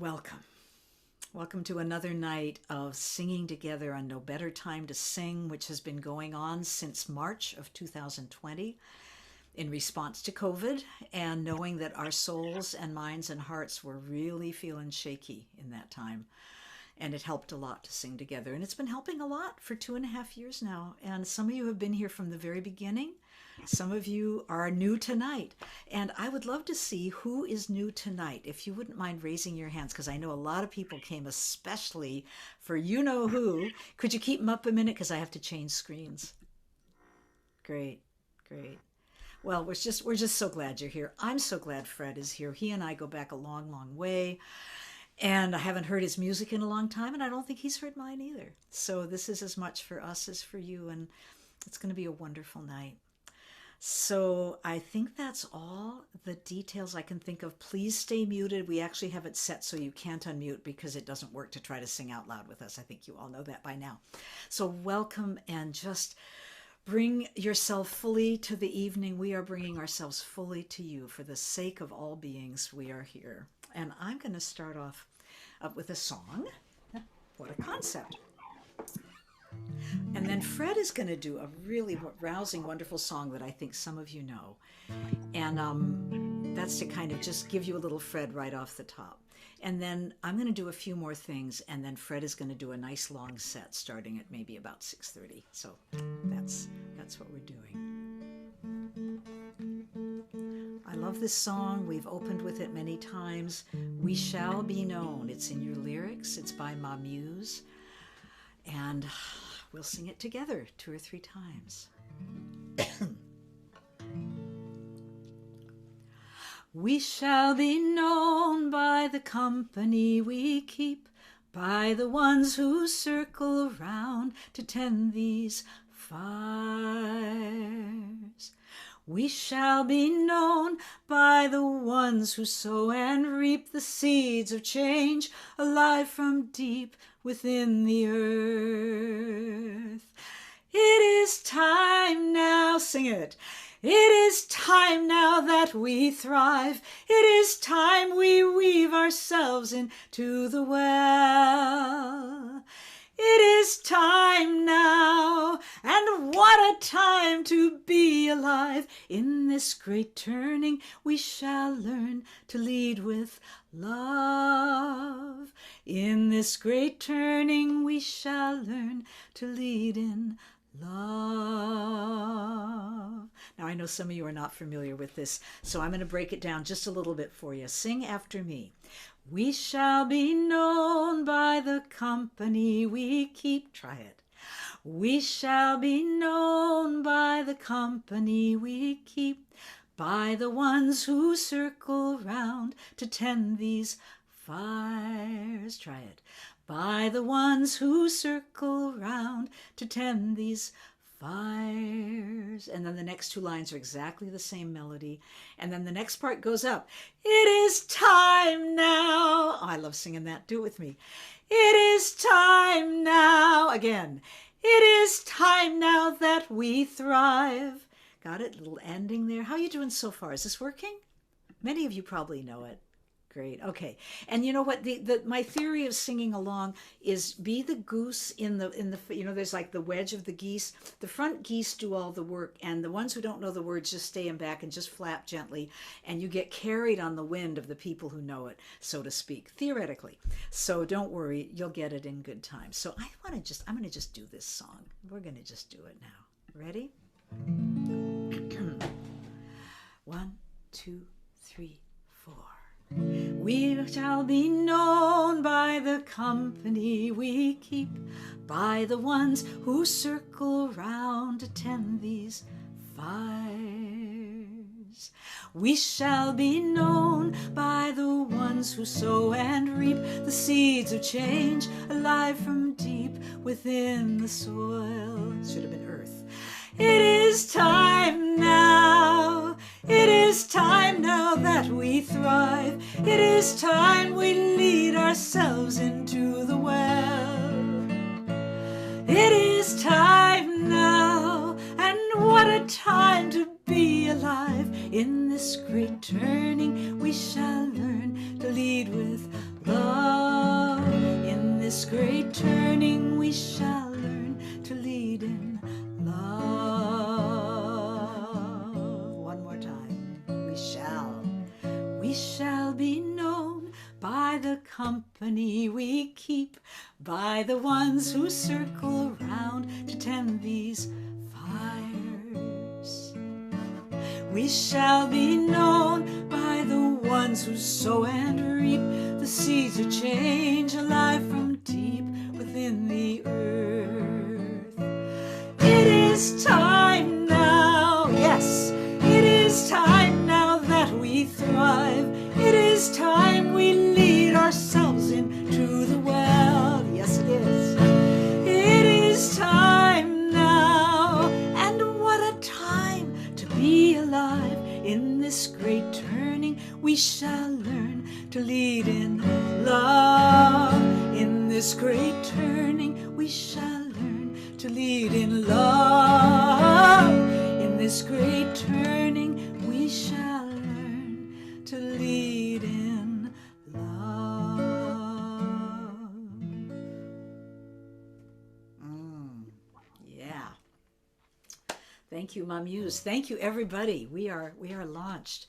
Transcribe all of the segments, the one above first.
Welcome. Welcome to another night of singing together on No Better Time to Sing, which has been going on since March of 2020 in response to COVID and knowing that our souls and minds and hearts were really feeling shaky in that time. And it helped a lot to sing together. And it's been helping a lot for 2.5 years now. And some of you have been here from the very beginning. Some of you are new tonight. And I would love to see who is new tonight. If you wouldn't mind raising your hands, because I know a lot of people came especially for you know who. Could you keep them up a minute? Because I have to change screens. Great, great. Well, we're just so glad you're here. I'm so glad Fred is here. He and I go back a long, long way. And I haven't heard his music in a long time, and I don't think he's heard mine either. So this is as much for us as for you, and it's going to be a wonderful night. So I think that's all the details I can think of. Please stay muted. We actually have it set so you can't unmute because it doesn't work to try to sing out loud with us. I think you all know that by now. So welcome, and just bring yourself fully to the evening. We are bringing ourselves fully to you. For the sake of all beings, we are here. And I'm going to start off with a song. What a concept. And then Fred is going to do a really rousing, wonderful song that I think some of you know. And that's to kind of just give you a little Fred right off the top. And then I'm going to do a few more things, and then Fred is going to do a nice long set starting at maybe about 6:30. So that's what we're doing. I love this song. We've opened with it many times. We Shall Be Known. It's in your lyrics. It's by Ma Muse. And we'll sing it together 2 or 3 times. We shall be known by the company we keep, by the ones who circle round to tend these fires. We shall be known by the ones who sow and reap the seeds of change, alive from deep within the earth. It is time now, sing it. It is time now that we thrive. It is time we weave ourselves into the well. It is time now, and what a time to be alive. In this great turning, we shall learn to lead with love. In this great turning, we shall learn to lead in love. Now, I know some of you are not familiar with this, so I'm going to break it down just a little bit for you. Sing after me. We shall be known by the company we keep. Try it. We shall be known by the company we keep, by the ones who circle round to tend these fires. Try it. By the ones who circle round to tend these fires. And then the next 2 lines are exactly the same melody. And then the next part goes up. It is time now. Oh, I love singing that. Do it with me. It is time now. Again. It is time now that we thrive. Got it? Little ending there. How are you doing so far? Is this working? Many of you probably know it. Great. Okay. And you know what? My theory of singing along is be the goose in the there's like the wedge of the geese. The front geese do all the work, and the ones who don't know the words just stay in back and just flap gently, and you get carried on the wind of the people who know it, so to speak, theoretically. So don't worry, you'll get it in good time. So I'm going to just do this song. We're going to just do it now. Ready? 1, 2, 3, 4. We shall be known by the company we keep, by the ones who circle round to tend these fires. We shall be known by the ones who sow and reap the seeds of change, alive from deep within the soil. It should have been earth. It is time now. It is time now that we thrive. It is time we lead ourselves into the well. It is time now, and what a time to be alive. In this great turning, we shall learn to lead with love. shall be known by the company we keep, by the ones who circle round to tend these fires. We shall be known by the ones who sow and reap the seeds of change alive from deep within the earth. It is time now, yes, it is time now that we thrive. It is time we lead ourselves into the well. Yes, it is. It is time now, and what a time to be alive. In this great turning, we shall learn to lead in love. In this great turning, we shall learn to lead in love. In this great turning, we shall learn to lead in love. Yeah. Thank you, Ma Muse. Thank you, everybody. We are launched.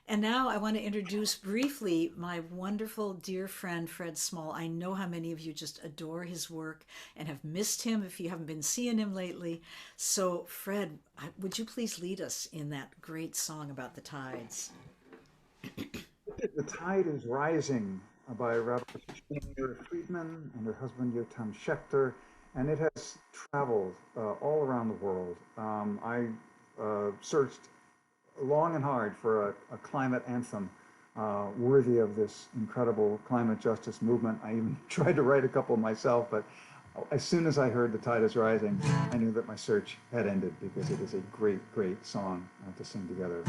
And now I want to introduce briefly my wonderful dear friend, Fred Small. I know how many of you just adore his work and have missed him if you haven't been seeing him lately. So, Fred, would you please lead us in that great song about the tides? The Tide is Rising by Rabbi Friedman and her husband Yotam Schechter, and it has traveled all around the world. I searched long and hard for a climate anthem worthy of this incredible climate justice movement. I even tried to write a couple myself, but as soon as I heard The Tide is Rising, I knew that my search had ended because it is a great, great song to sing together.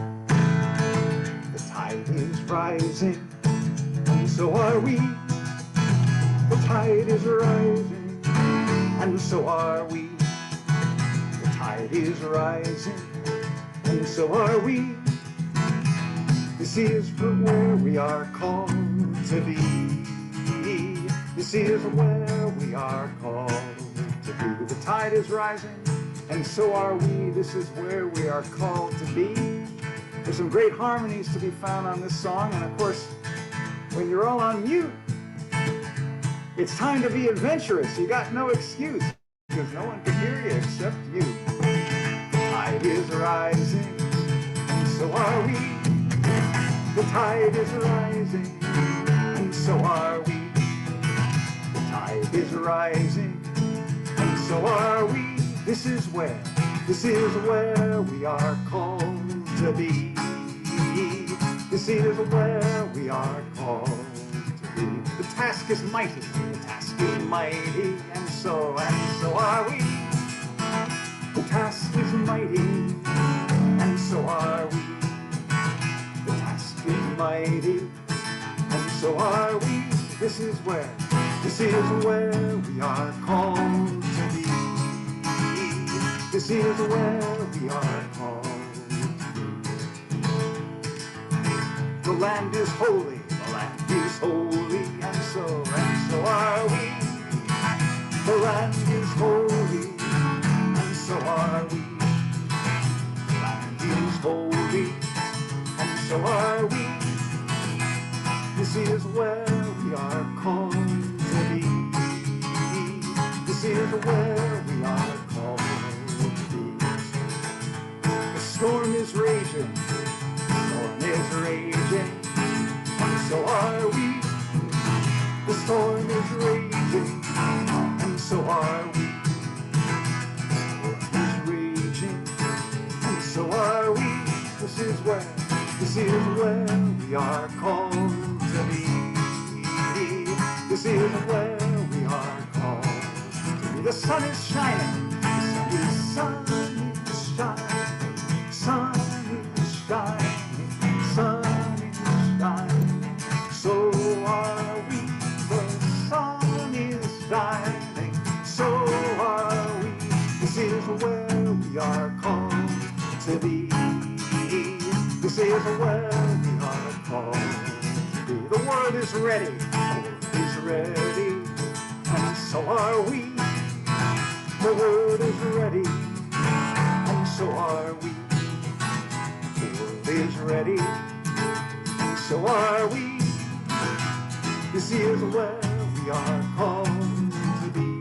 The tide is rising, and so are we. The tide is rising, and so are we. The tide is rising, and so are we. This is from where we are called to be. This is where we are called to be. The tide is rising, and so are we. This is where we are called to be. There's some great harmonies to be found on this song, and of course, when you're all on mute, it's time to be adventurous. You got no excuse, because no one can hear you except you. The tide is rising, and so are we. The tide is rising, and so are we. The tide is rising, and so are we. This is where we are called to be. This is where we are called to be. The task is mighty, the task is mighty, and so are we. The task is mighty, and so are we. The task is mighty, and so are we. This is where we are called to be. This is where we are called to be. The land is holy, the land is holy, and so are we. The land is holy, and so are we. The land is holy, and so are we. This is where we are called to be. This is where we are called to be. The storm is raging, the storm is raging, and so are we. The storm is raging, and so are we. The storm is raging, and so are we. This is where we are called to be. This is where we are called to be. The sun is shining, the sun is shining, sun is shining, sun is shining. So are we. The sun is shining, so are we. This is where we are called to be. This is where we are called to be. The world is ready, and so are we. The world is ready, and so are we. The world is ready, and so are we. This is where we are called to be.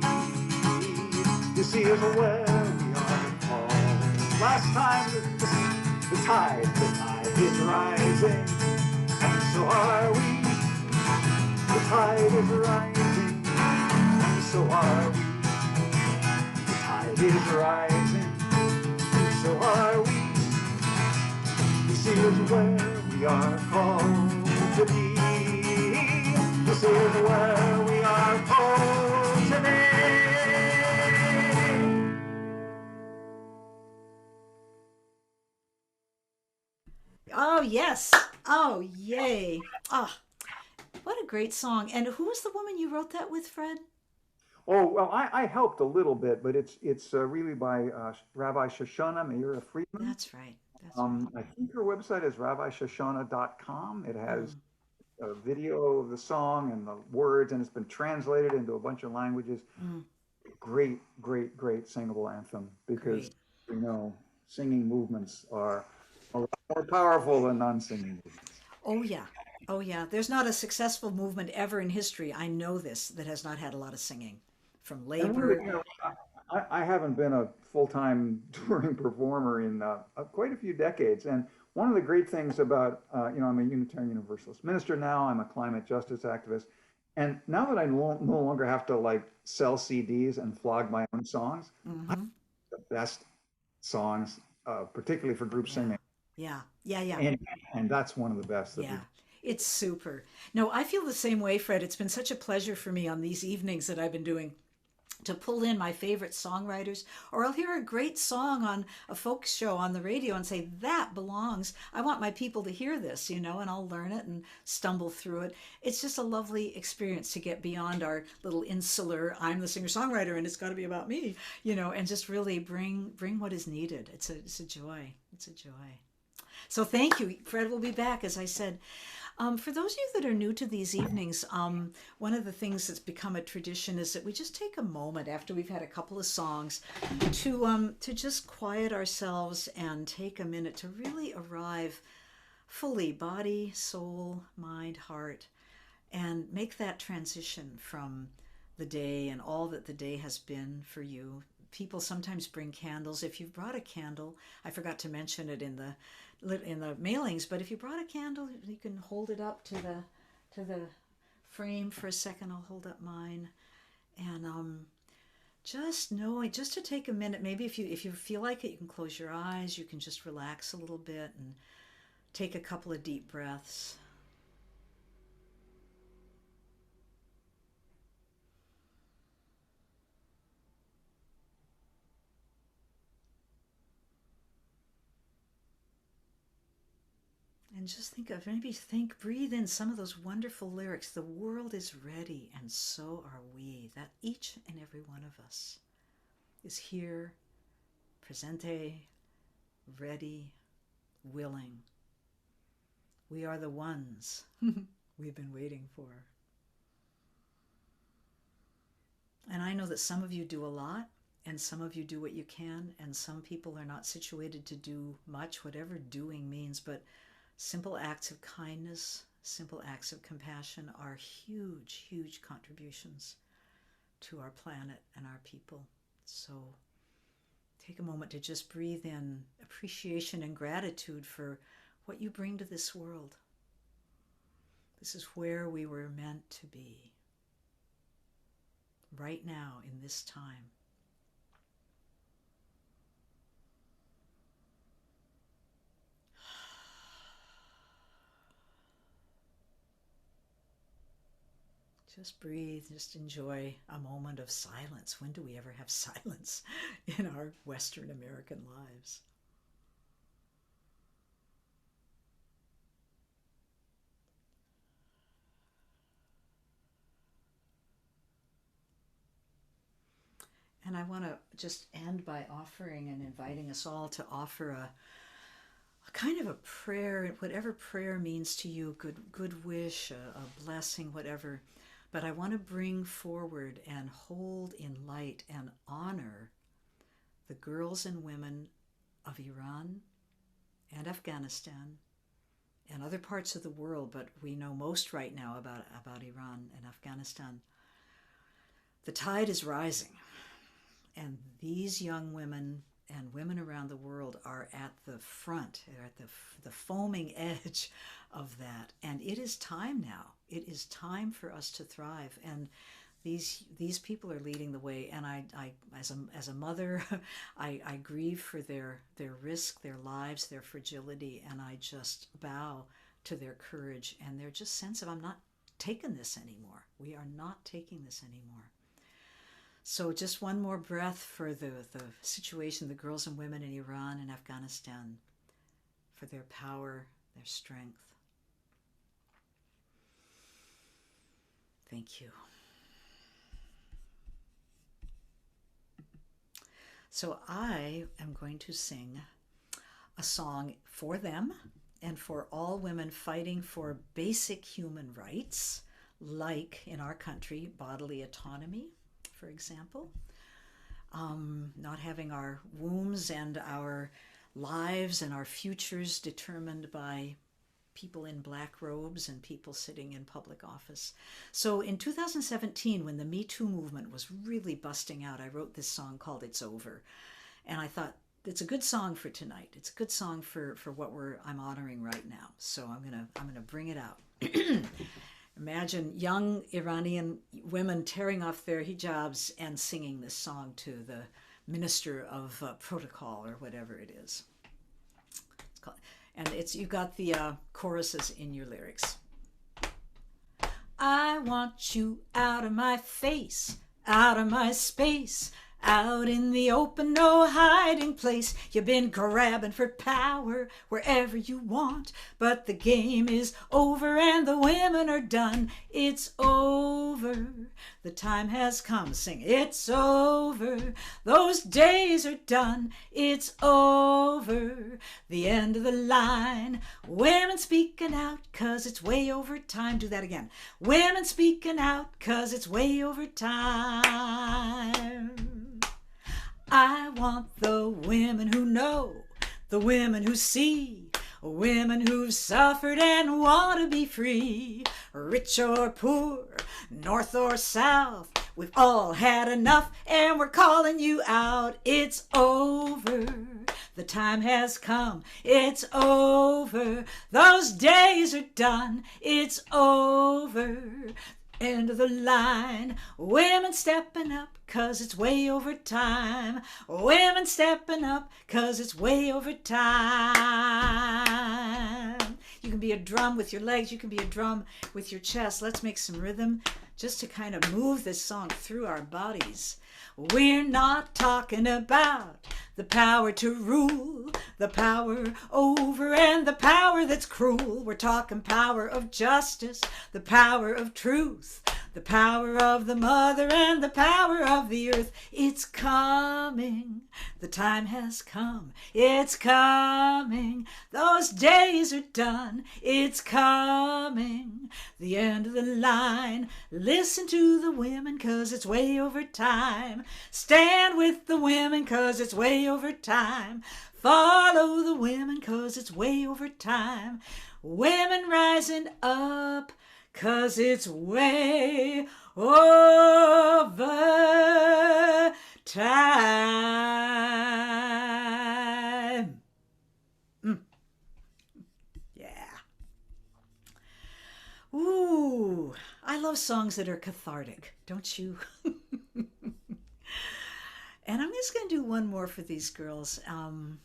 This is where we are called. Last time the tide is rising, and so are we. The tide is rising, and so are we. The tide is rising, and so are we. This is where we are called to be. This is where we are called to be. Oh, yes. Oh, yay. Oh, what a great song. And who was the woman you wrote that with, Fred? Oh, well, I helped a little bit, but it's really by Rabbi Shoshana Meira Friedman. That's right. That's right. I think her website is rabbishoshana.com. It has Mm, a video of the song and the words, and it's been translated into a bunch of languages. mm, Great, great, great singable anthem because great. you know singing movements are a lot more powerful than non-singing movements. Oh, yeah. Oh, yeah. There's not a successful movement ever in history, I know this, that has not had a lot of singing. From And one of the, labor. I haven't been a full-time touring performer in quite a few decades. And one of the great things about, I'm a Unitarian Universalist minister now. I'm a climate justice activist. And now that I no longer have to like sell CDs and flog my own songs, Mm-hmm. the best songs, particularly for group Yeah. singing. Yeah. Yeah. Yeah. And that's one of the best that Yeah. we've. It's super. No, I feel the same way, Fred. It's been such a pleasure for me on these evenings that I've been doing to pull in my favorite songwriters, or I'll hear a great song on a folk show on the radio and say, that belongs. I want my people to hear this, and I'll learn it and stumble through it. It's just a lovely experience to get beyond our little insular, I'm the singer-songwriter and it's got to be about me, and just really bring what is needed. It's a joy. It's a joy. So thank you. Fred will be back, as I said. For those of you that are new to these evenings, one of the things that's become a tradition is that we just take a moment after we've had a couple of songs to just quiet ourselves and take a minute to really arrive fully, body, soul, mind, heart, and make that transition from the day and all that the day has been for you. People sometimes bring candles. If you've brought a candle, I forgot to mention it in the mailings, but if you brought a candle, you can hold it up to the frame for a second. I'll hold up mine, and just knowing, just to take a minute. Maybe if you feel like it, you can close your eyes. You can just relax a little bit and take a couple of deep breaths. And just breathe in some of those wonderful lyrics. The world is ready, and so are we. That each and every one of us is here, presente, ready, willing. We are the ones we've been waiting for. And I know that some of you do a lot, and some of you do what you can, and some people are not situated to do much, whatever doing means, but simple acts of kindness, simple acts of compassion are huge, huge contributions to our planet and our people. So take a moment to just breathe in appreciation and gratitude for what you bring to this world. This is where we were meant to be, right now in this time. Just breathe, just enjoy a moment of silence. When do we ever have silence in our Western American lives? And I want to just end by offering and inviting us all to offer a kind of a prayer, whatever prayer means to you, good wish, a blessing, whatever. But I want to bring forward and hold in light and honor the girls and women of Iran and Afghanistan and other parts of the world, but we know most right now about Iran and Afghanistan. The tide is rising, and these young women and women around the world are at the front, they're at the foaming edge of that. And it is time now. It is time for us to thrive. And these people are leading the way. And I as a mother, I grieve for their risk, their lives, their fragility, and I just bow to their courage and their just sense of, I'm not taking this anymore. We are not taking this anymore. So just one more breath for the situation, the girls and women in Iran and Afghanistan, for their power, their strength. Thank you. So I am going to sing a song for them and for all women fighting for basic human rights, like in our country, bodily autonomy, for example, not having our wombs and our lives and our futures determined by people in black robes and people sitting in public office. So in 2017, when the Me Too movement was really busting out, I wrote this song called It's Over. And I thought, it's a good song for tonight. It's a good song for what I'm honoring right now. So I'm gonna bring it out. Imagine young Iranian women tearing off their hijabs and singing this song to the minister of protocol or whatever it is. It's called, and you've got the choruses in your lyrics. I want you out of my face, out of my space, out in the open, no hiding place. You've been grabbing for power wherever you want, but the game is over and the women are done. It's over. The time has come. Sing, it's over. Those days are done. It's over. The end of the line. Women speaking out 'cause it's way over time. Do that again. Women speaking out 'cause it's way over time. I want the women who know, the women who see, women who've suffered and want to be free. Rich or poor, north or south, we've all had enough and we're calling you out. It's over. The time has come. It's over. Those days are done. It's over. End of the line. Women stepping up 'cause it's way over time. Women stepping up 'cause it's way over time. You can be a drum with your legs. You can be a drum with your chest. Let's make some rhythm just to kind of move this song through our bodies. We're not talking about the power to rule, the power over and the power that's cruel. We're talking power of justice, the power of truth, the power of the mother and the power of the earth. It's coming. The time has come. It's coming. Those days are done. It's coming. The end of the line. Listen to the women 'cause it's way over time. Stand with the women 'cause it's way over time. Follow the women 'cause it's way over time. Women rising up 'cause it's way over time. Yeah. Ooh, I love songs that are cathartic, don't you? And I'm just going to do one more for these girls. Some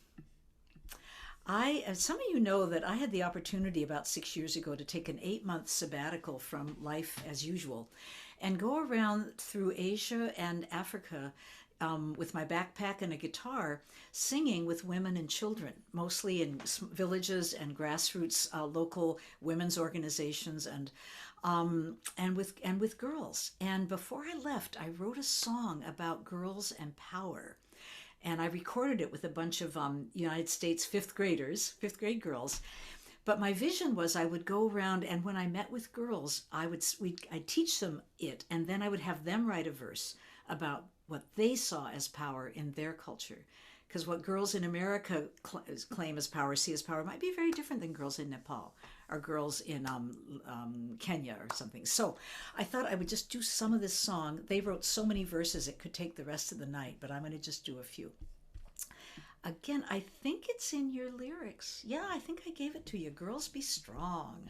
of you know that I had the opportunity about 6 years ago to take an 8-month sabbatical from life as usual and go around through Asia and Africa with my backpack and a guitar, singing with women and children, mostly in villages and grassroots local women's organizations and with girls. And before I left, I wrote a song about girls and power. And I recorded it with a bunch of United States fifth grade girls. But my vision was I would go around, and when I met with girls, I'd teach them it, and then I would have them write a verse about what they saw as power in their culture. Because what girls in America claim as power, see as power, might be very different than girls in Nepal are girls in Kenya or something. So I thought I would just do some of this song. They wrote so many verses it could take the rest of the night, but I'm going to just do a few. Again, I think it's in your lyrics. Yeah, I think I gave it to you. Girls be strong.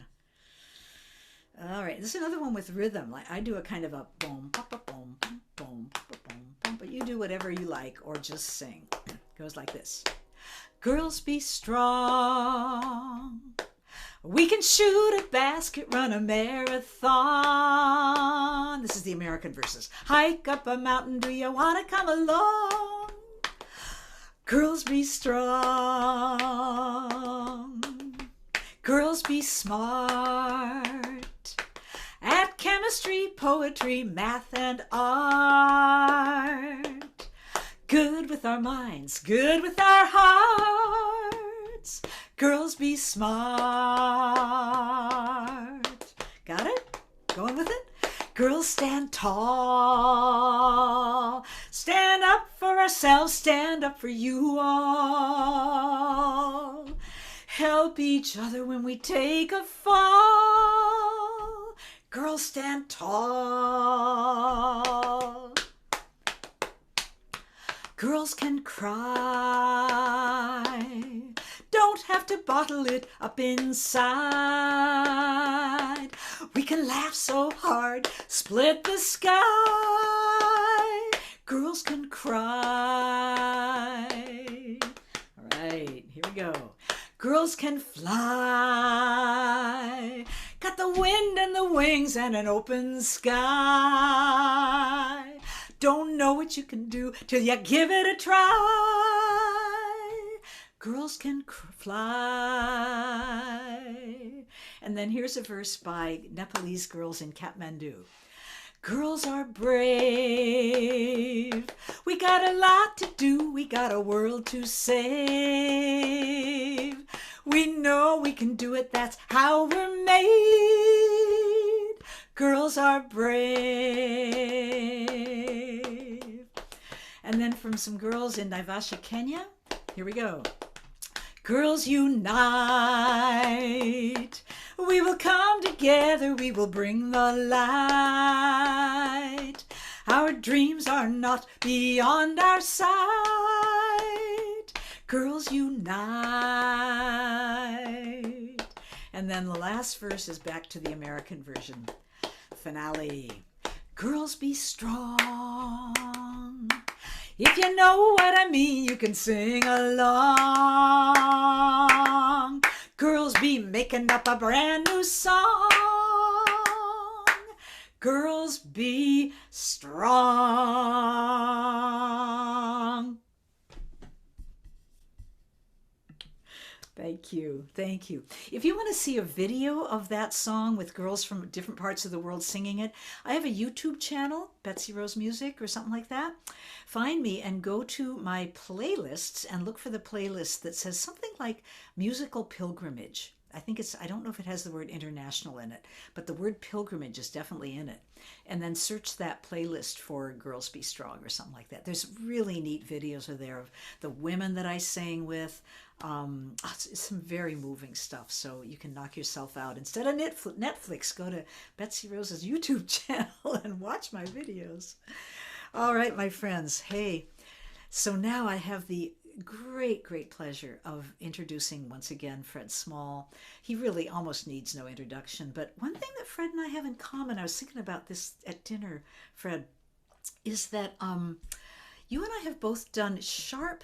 All right, this is another one with rhythm. Like I do a kind of a boom, pa pa boom, boom, pa pa boom, boom, but you do whatever you like or just sing. It goes like this. Girls be strong. We can shoot a basket, run a marathon. This is the American verses. Hike up a mountain, do you want to come along? Girls be strong. Girls be smart. At chemistry, poetry, math, and art. Good with our minds, good with our hearts. Girls be smart. Got it? Going with it? Girls stand tall. Stand up for ourselves, stand up for you all. Help each other when we take a fall. Girls stand tall. Girls can cry. Don't have to bottle it up inside. We can laugh so hard, split the sky. Girls can cry. All right, here we go. Girls can fly. Got the wind and the wings and an open sky. Don't know what you can do till you give it a try. Girls can fly. And then here's a verse by Nepalese girls in Kathmandu. Girls are brave. We got a lot to do. We got a world to save. We know we can do it. That's how we're made. Girls are brave. And then from some girls in Naivasha, Kenya, here we go. Girls unite. We will come together. We will bring the light. Our dreams are not beyond our sight. Girls unite. And then the last verse is back to the American version. Finale. Girls be strong. If you know what I mean, you can sing along. Girls be making up a brand new song. Girls be strong. Thank you. Thank you. If you want to see a video of that song with girls from different parts of the world singing it, I have a YouTube channel, Betsy Rose Music or something like that. Find me and go to my playlists and look for the playlist that says something like Musical Pilgrimage. I don't know if it has the word international in it, but the word pilgrimage is definitely in it. And then search that playlist for Girls Be Strong or something like that. There's really neat videos there of the women that I sang with. It's some very moving stuff, so you can knock yourself out. Instead of Netflix, go to Betsy Rose's YouTube channel and watch my videos. All right, my friends. Hey, so now I have the great pleasure of introducing once again Fred Small. He really almost needs no introduction, but one thing that Fred and I have in common, I was thinking about this at dinner, Fred, is that you and I have both done sharp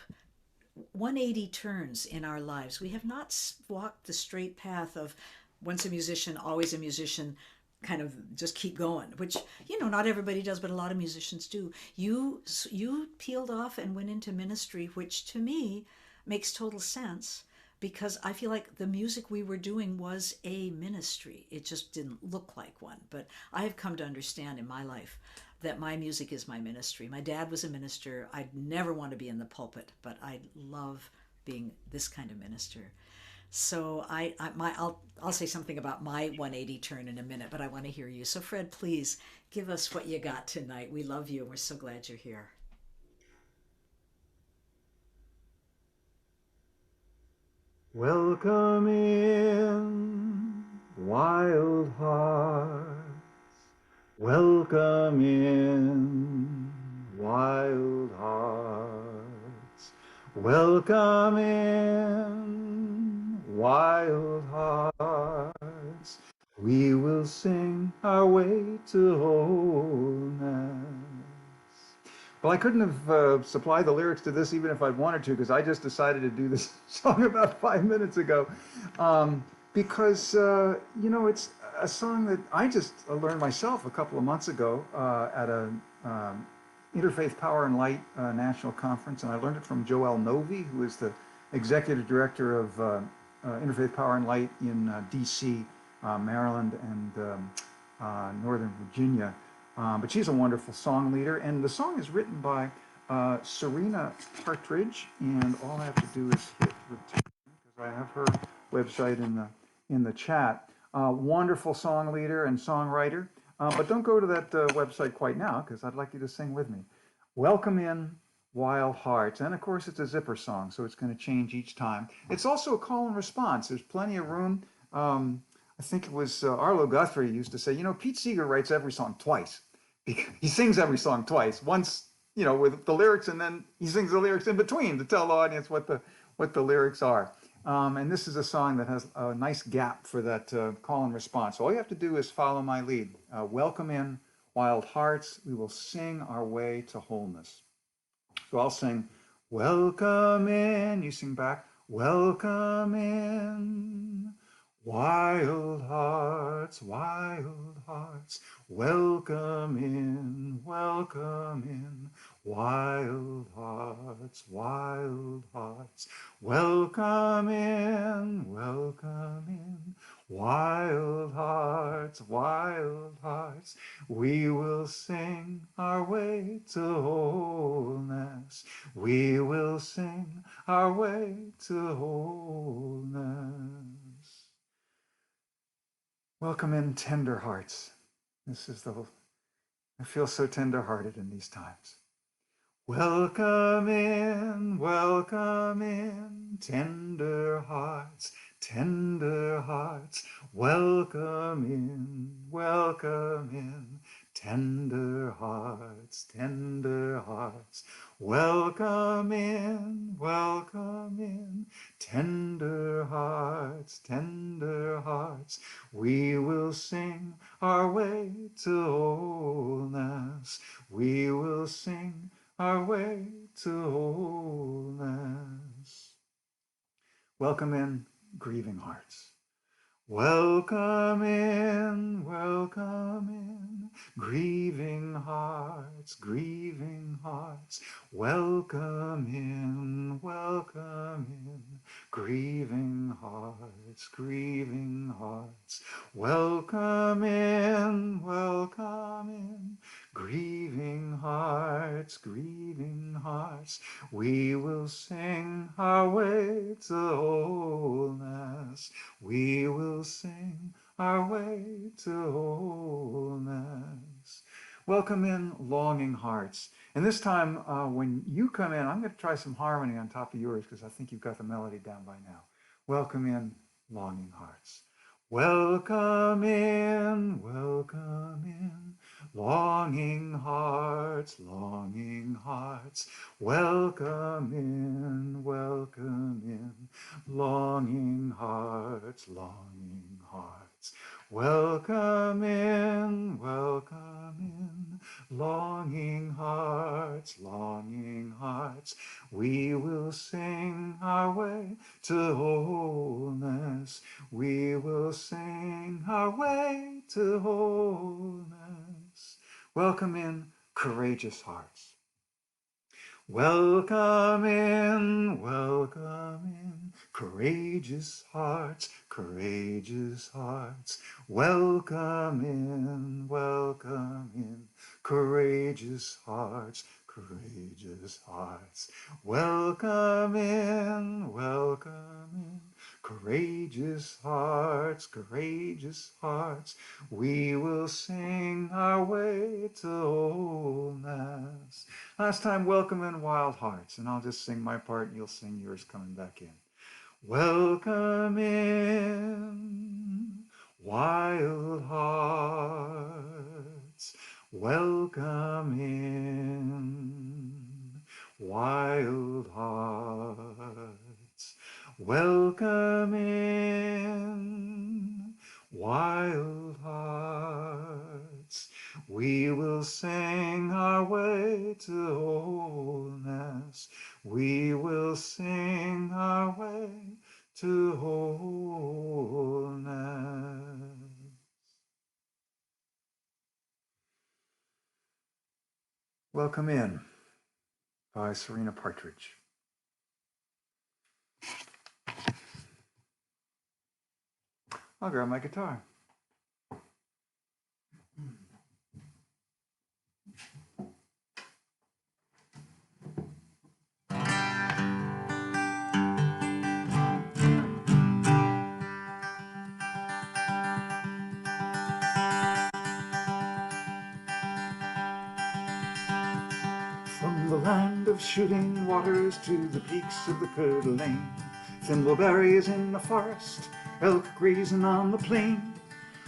180 turns in our lives. We have not walked the straight path of once a musician, always a musician, kind of just keep going, which, not everybody does, but a lot of musicians do. You peeled off and went into ministry, which to me makes total sense, because I feel like the music we were doing was a ministry. It just didn't look like one. But I have come to understand in my life that my music is my ministry. My dad was a minister. I'd never want to be in the pulpit, but I love being this kind of minister. So I'll say something about my 180 turn in a minute, but I want to hear you. So Fred, please give us what you got tonight. We love you. We're so glad you're here. Welcome in wild hearts, welcome in, wild hearts, welcome in, wild hearts. We will sing our way to wholeness. Well, I couldn't have supplied the lyrics to this even if I'd wanted to, because I just decided to do this song about 5 minutes ago. Um, because, it's a song that I just learned myself a couple of months ago at a Interfaith Power and Light National Conference, and I learned it from Joel Novi, who is the executive director of Interfaith Power and Light in D.C., Maryland, and Northern Virginia. But she's a wonderful song leader, and the song is written by Serena Partridge, and all I have to do is hit return because I have her website in the chat. Wonderful song leader and songwriter, but don't go to that website quite now because I'd like you to sing with me. Welcome in, Wild Hearts, and of course it's a zipper song, so it's going to change each time. It's also a call and response. There's plenty of room. I think it was Arlo Guthrie used to say, Pete Seeger writes every song twice. He sings every song twice. Once, with the lyrics, and then he sings the lyrics in between to tell the audience what the lyrics are. And this is a song that has a nice gap for that call and response. So all you have to do is follow my lead. Welcome in, wild hearts. We will sing our way to wholeness. So I'll sing, welcome in. You sing back, welcome in. Wild hearts, welcome in, wild hearts, welcome in, wild hearts, we will sing our way to wholeness, we will sing our way to wholeness. Welcome in, tender hearts. I feel so tender-hearted in these times. Welcome in, tender hearts, welcome in, tender hearts, welcome in, tender hearts, we will sing our way to wholeness, we will sing our way to wholeness. Welcome in, grieving hearts. Welcome in, grieving hearts, welcome in, grieving hearts, welcome in, grieving hearts, we will sing our way to wholeness, we will sing our way to wholeness. Welcome in, longing hearts. And this time, when you come in, I'm going to try some harmony on top of yours because I think you've got the melody down by now. Welcome in, longing hearts. Welcome in, longing hearts, welcome in, longing hearts, welcome in, longing hearts, we will sing our way to wholeness, we will sing our way to wholeness. Welcome in, courageous hearts. Welcome in, courageous hearts, welcome in, courageous hearts, welcome in, courageous hearts, we will sing our way to wholeness. Last time, welcome in, wild hearts, and I'll just sing my part and you'll sing yours coming back in. Welcome in, Wild hearts, welcome in. Wild hearts, welcome in. Wild hearts, we will sing our way to wholeness. We will sing our way to wholeness. Welcome in by Serena Partridge. I'll grab my guitar. From the land of shooting waters to the peaks of the Coeur d'Alene, thimbleberries in the forest, elk grazing on the plain,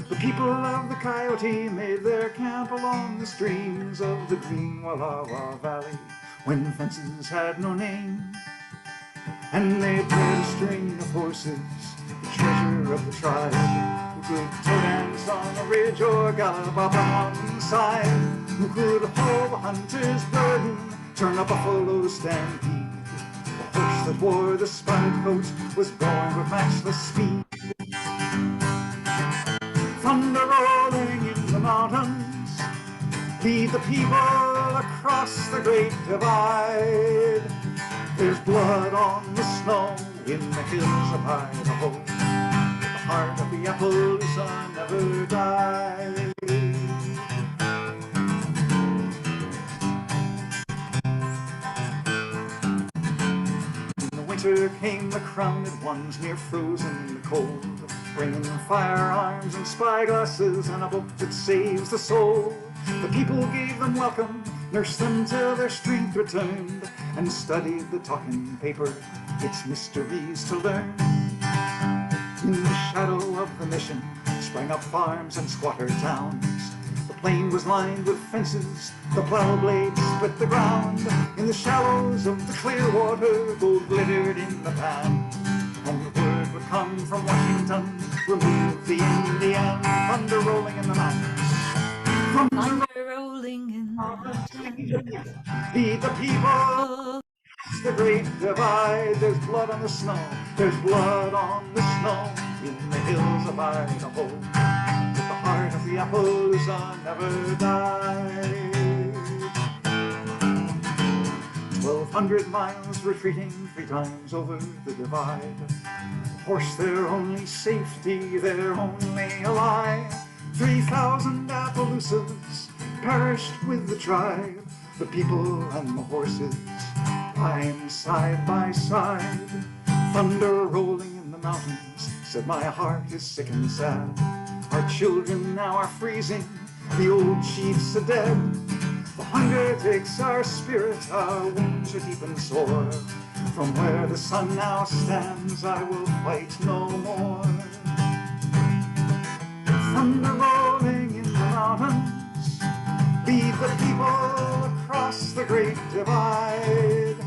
the people of the Coyote made their camp along the streams of the green Wallawa Valley when fences had no name. And they bred a string of horses, the treasure of the tribe, who could toe dance on a ridge or gallop up a mountainside, who could haul a hunter's burden, turn a buffalo stampede. The horse that wore the spotted coat was born with matchless speed. Thunder rolling in the mountains, lead the people across the great divide. There's blood on the snow in the hills of Idaho. The heart of the Appaloosa never died. In the winter came the crowned ones, near frozen in the cold, bringing firearms and spyglasses and a book that saves the soul. The people gave them welcome, nursed them till their strength returned, and studied the talking paper, its mysteries to learn. In the shadow of the mission sprang up farms and squatter towns. The plain was lined with fences, the plow blades split the ground. In the shallows of the clear water, gold glittered in the pan. And the word would come from Washington, remove the Indian. Thunder rolling in the mountains. Thunder rolling in the mountains. Lead the people. The great divide, there's blood on the snow, there's blood on the snow in the hills of Idaho. But the heart of the Appaloosa never died. 1,200 miles retreating 3 times over the divide. Horse their only safety, their only ally. 3,000 Appaloosas perished with the tribe, the people and the horses lying side by side. Thunder rolling in the mountains, said my heart is sick and sad. Our children now are freezing, the old chiefs are dead. The hunger takes our spirit, our wounds are deep and sore. From where the sun now stands, I will fight no more. Thunder rolling in the mountains, lead the people across the great divide.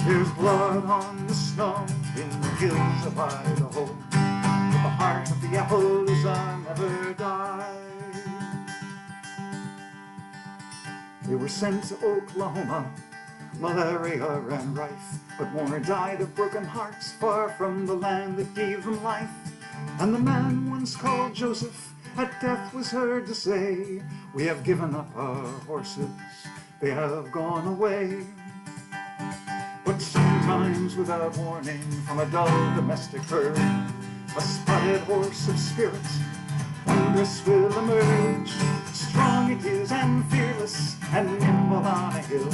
There's blood on the snow in the hills of Idaho, but the heart of the Appaloosa never died. They were sent to Oklahoma, malaria ran rife, but more died of broken hearts far from the land that gave them life. And the man once called Joseph at death was heard to say, we have given up our horses, they have gone away. But sometimes without warning from a dull domestic herd, a spotted horse of spirit, wondrous will emerge. Strong it is and fearless and nimble on a hill.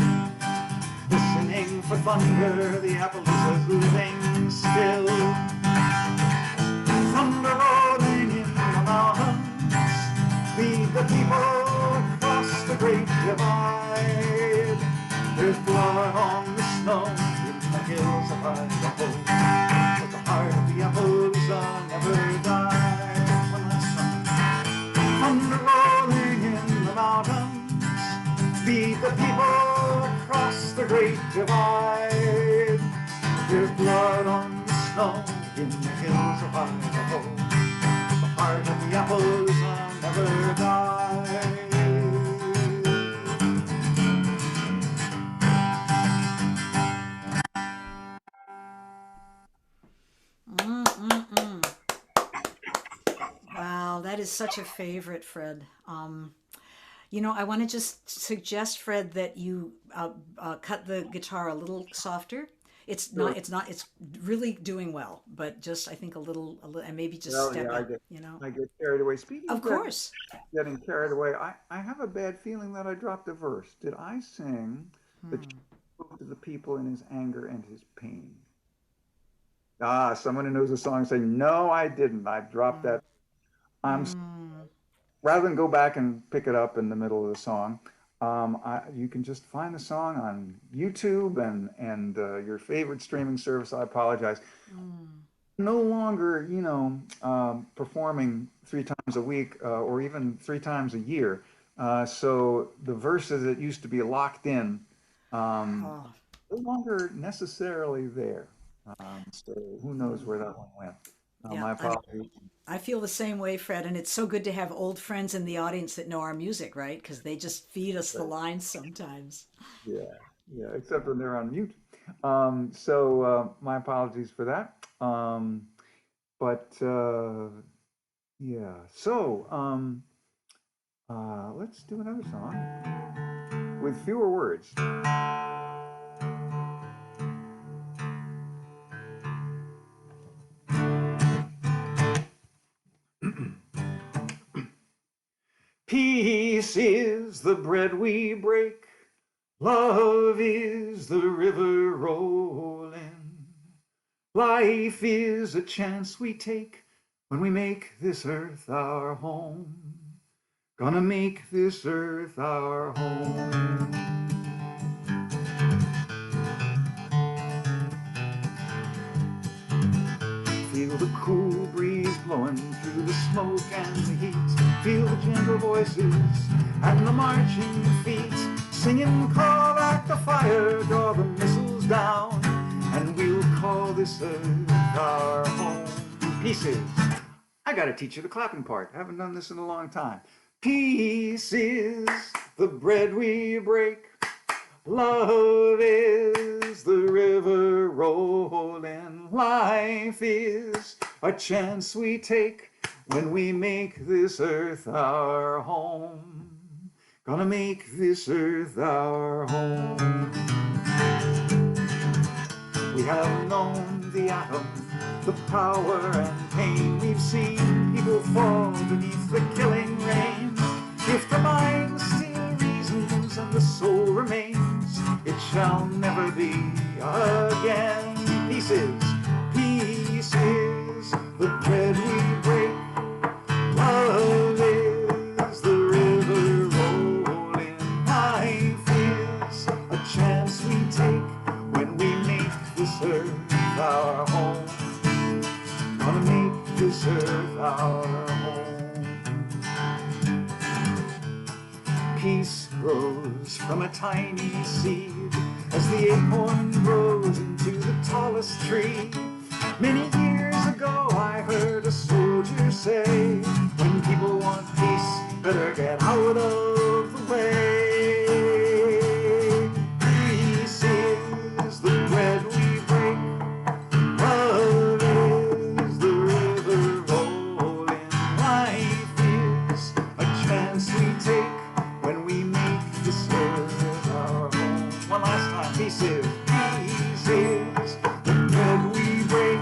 Listening for thunder, the Appaloosa's living still. Thunder rolling in the mountains, lead the people across the great divide. There's blood on the snow in the hills of Idaho, but the heart of the Appaloosa never died. One last song. great divide. There's blood on the snow in the hills of Idaho. The heart of the Appaloosa never dies. Mm-mm-mm. Wow, that is such a favorite, Fred. I want to just suggest, Fred, that you cut the guitar a little softer. It's not. Sure. It's not. It's really doing well, but just I think a little, and maybe just Well, step yeah, it. You know. I get carried away. Speaking Of of that, course. getting carried away, I have a bad feeling that I dropped a verse. Did I sing the Hmm. spoke to the people in his anger and his pain? Ah, someone who knows the song say, no, I didn't. I dropped Hmm. that. I'm Hmm. Rather than go back and pick it up in the middle of the song. You can just find the song on YouTube and your favorite streaming service. I apologize. Hmm. No longer, performing 3 times a week or even 3 times a year. So the verses that used to be locked in, um, Oh, no longer necessarily there. So who knows hmm. where that one went? Yeah. My apologies. I feel the same way, Fred, and it's so good to have old friends in the audience that know our music, right? Because they just feed us the lines sometimes. Yeah, yeah, except when they're on mute. My apologies for that. But yeah, let's do another song with fewer words. Peace is the bread we break. Love is the river rolling. Life is a chance we take when we make this earth our home. Gonna make this earth our home. Feel the cool breeze blowing through the smoke and the heat. Feel the gentle voices and the marching feet. Singing, call back the fire, draw the missiles down, and we'll call this earth our home. Pieces. I gotta teach you the clapping part. I haven't done this in a long time. Peace is the bread we break. Love is the river rolling. Life is a chance we take when we make this earth our home. Gonna make this earth our home. We have known the atom, the power and pain. We've seen people fall beneath the killing rain. If the mind still reasons and the soul remains, it shall never be again. Pieces, pieces, the bread we break. Love is the river rolling. Life is a chance we take when we make this earth our home. Gonna make this earth our home. Peace grows from a tiny seed as the acorn grows into the tallest tree. Many years ago I heard a soldier say, when people want peace, better get out of the way. Peace is the bread we break. Love is the river rolling. Life is a chance we take when we make this earth our home. One last time. Peace is the bread we break.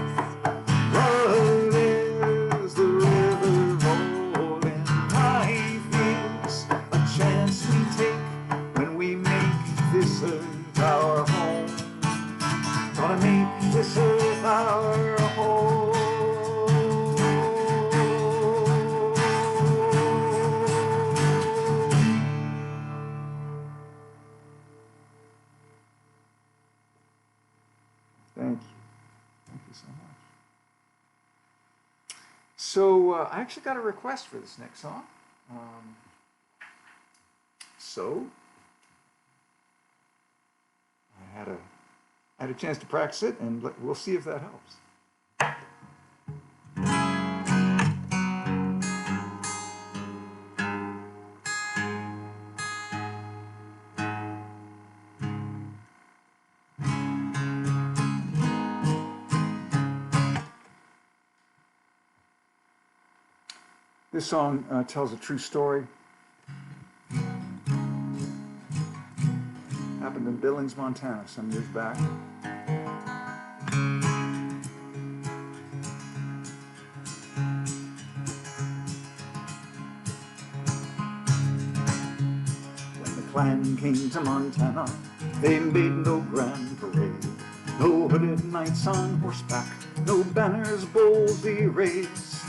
Love is the river rolling. Life is a chance we take when we make this earth our home. Gonna make this earth our home. Thank you. Thank you so much. I actually got a request for this next song. Um, so had a chance to practice it, and we'll see if that helps. This song tells a true story. Happened in Billings, Montana some years back. When the clan came to Montana, they made no grand parade. No hooded knights on horseback, no banners boldly raised.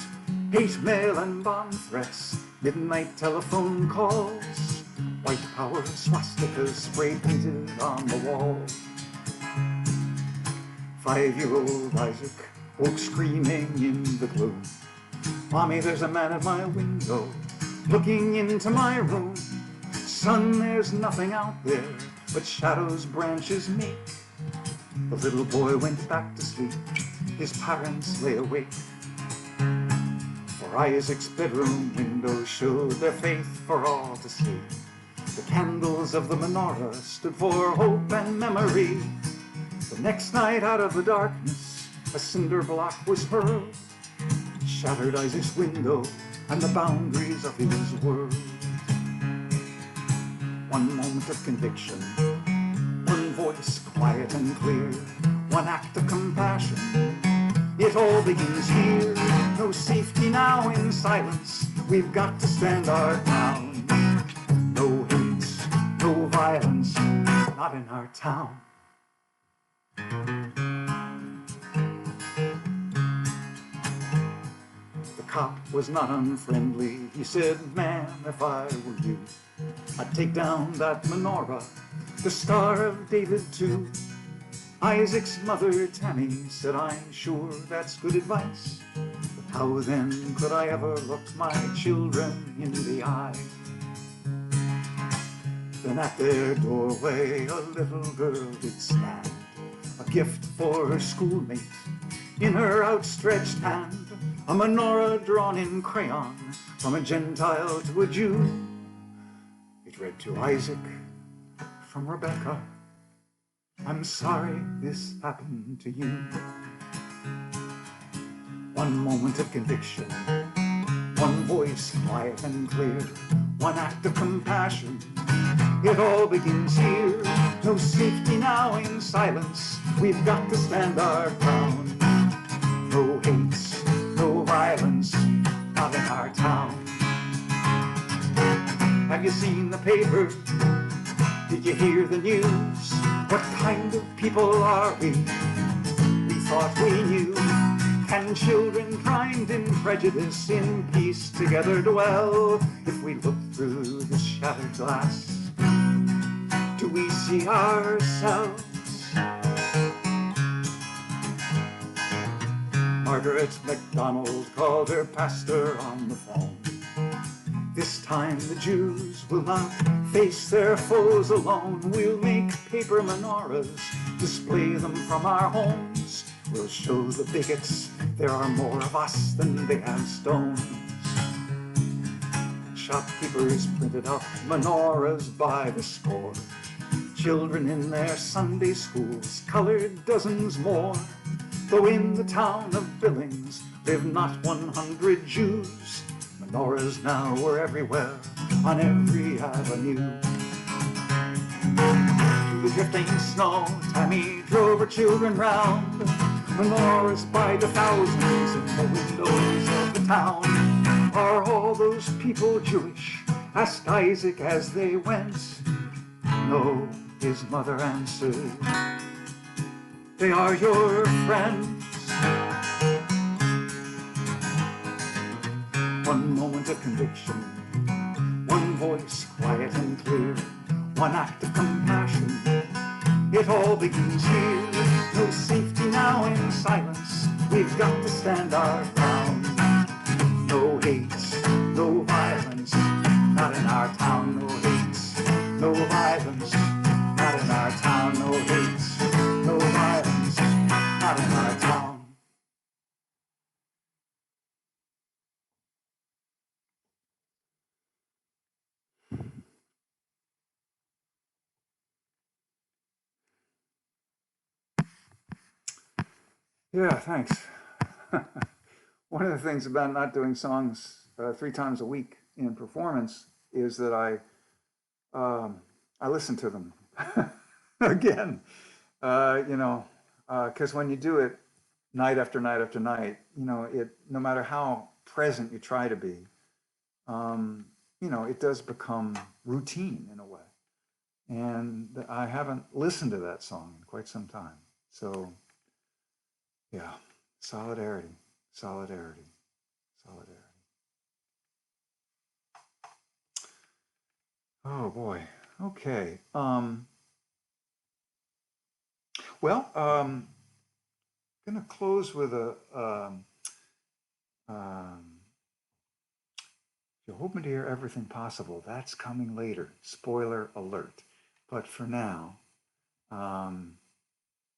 Hate mail and bomb threats, midnight telephone calls, white power swastikas spray painted on the wall. 5-year-old Isaac woke screaming in the gloom. Mommy, there's a man at my window, looking into my room. Son, there's nothing out there but shadows branches make. The little boy went back to sleep, his parents lay awake. For Isaac's bedroom windows showed their faith for all to see. The candles of the menorah stood for hope and memory. The next night out of the darkness, a cinder block was hurled, shattered Isaac's window and the boundaries of his world. One moment of conviction, one voice quiet and clear, one act of compassion. It all begins here. No safety now in silence. We've got to stand our ground. No hate, no violence, not in our town. The cop was not unfriendly. He said, "Man, if I were you, I'd take down that menorah, the Star of David too." Isaac's mother, Tammy, said, "I'm sure that's good advice. But how then could I ever look my children in the eye?" Then at their doorway a little girl did stand, a gift for her schoolmate in her outstretched hand, a menorah drawn in crayon from a Gentile to a Jew. It read to Isaac from Rebecca, "I'm sorry this happened to you." One moment of conviction, one voice quiet and clear, one act of compassion. It all begins here. No safety now in silence. We've got to stand our ground. No hate, no violence, not in our town. Have you seen the paper? Did you hear the news? What kind of people are we? We thought we knew. Can children primed in prejudice in peace together dwell? If we look through this shattered glass, do we see ourselves? Margaret MacDonald called her pastor on the phone. This time the Jews will not face their foes alone. We'll make paper menorahs, display them from our homes. We'll show the bigots there are more of us than they have stones. Shopkeepers printed up menorahs by the score. Children in their Sunday schools colored dozens more. Though in the town of Billings live not 100 Jews, menorahs now were everywhere, on every avenue. Through the drifting snow, Tammy drove her children round. Menorahs by the thousands in the windows of the town. Are all those people Jewish? Asked Isaac as they went. No, his mother answered, they are your friends. One moment of conviction, one voice quiet and clear, one act of compassion. It all begins here. No safety now in silence. We've got to stand our ground. No hate, no violence, not in our town. No hate, no violence, not in our town. No hate, no violence. Yeah, thanks. One of the things about not doing songs 3 times a week in performance is that I listen to them again. You know, because when you do it night after night after night, you know, it no matter how present you try to be, um, you know, it does become routine in a way. And I haven't listened to that song in quite some time. So yeah, solidarity, solidarity, solidarity. Oh boy. Okay. Well, gonna close with a um, you're hoping to hear everything possible. That's coming later. Spoiler alert. But for now, um,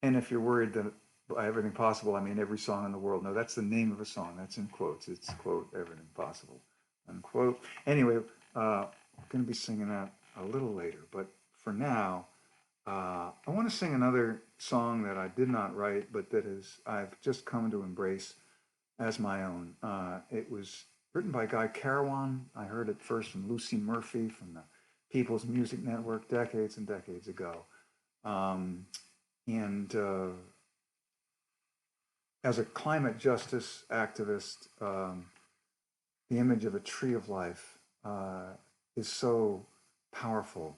and if you're worried that by everything possible, I mean every song in the world. No, that's the name of a song. That's in quotes. It's quote everything possible, unquote. Anyway, I'm going to be singing that a little later. But for now, I want to sing another song that I did not write, but that is I've just come to embrace as my own. It was written by Guy Carawan. I heard it first from Lucy Murphy from the People's Music Network decades and decades ago. Um, and as a climate justice activist, the image of a tree of life is so powerful,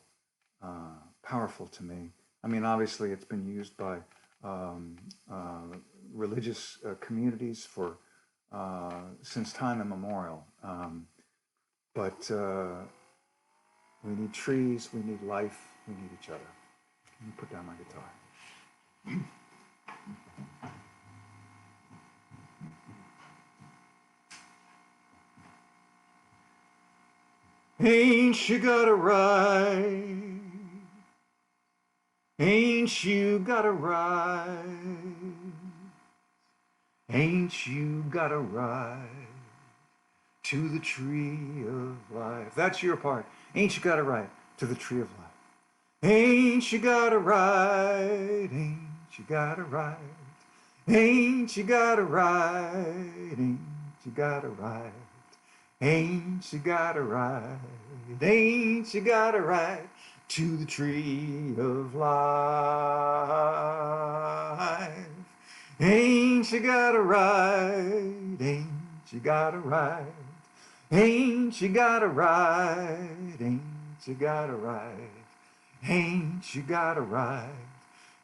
powerful to me. I mean, obviously, it's been used by um, uh, religious communities for since time immemorial. But we need trees, we need life, we need each other. Let me put down my guitar. Ain't you got a right? Ain't you got a right? Ain't you got a right to the tree of life? That's your part. Ain't you got a right to the tree of life? Ain't you got a right? Ain't you got a right? Ain't you got a right? Ain't you got a right? Ain't you got a right? Ain't you got a right to the tree of life? Ain't you got a right? Ain't you got a right? Ain't you got a right? Ain't you got a right? Ain't you got a right?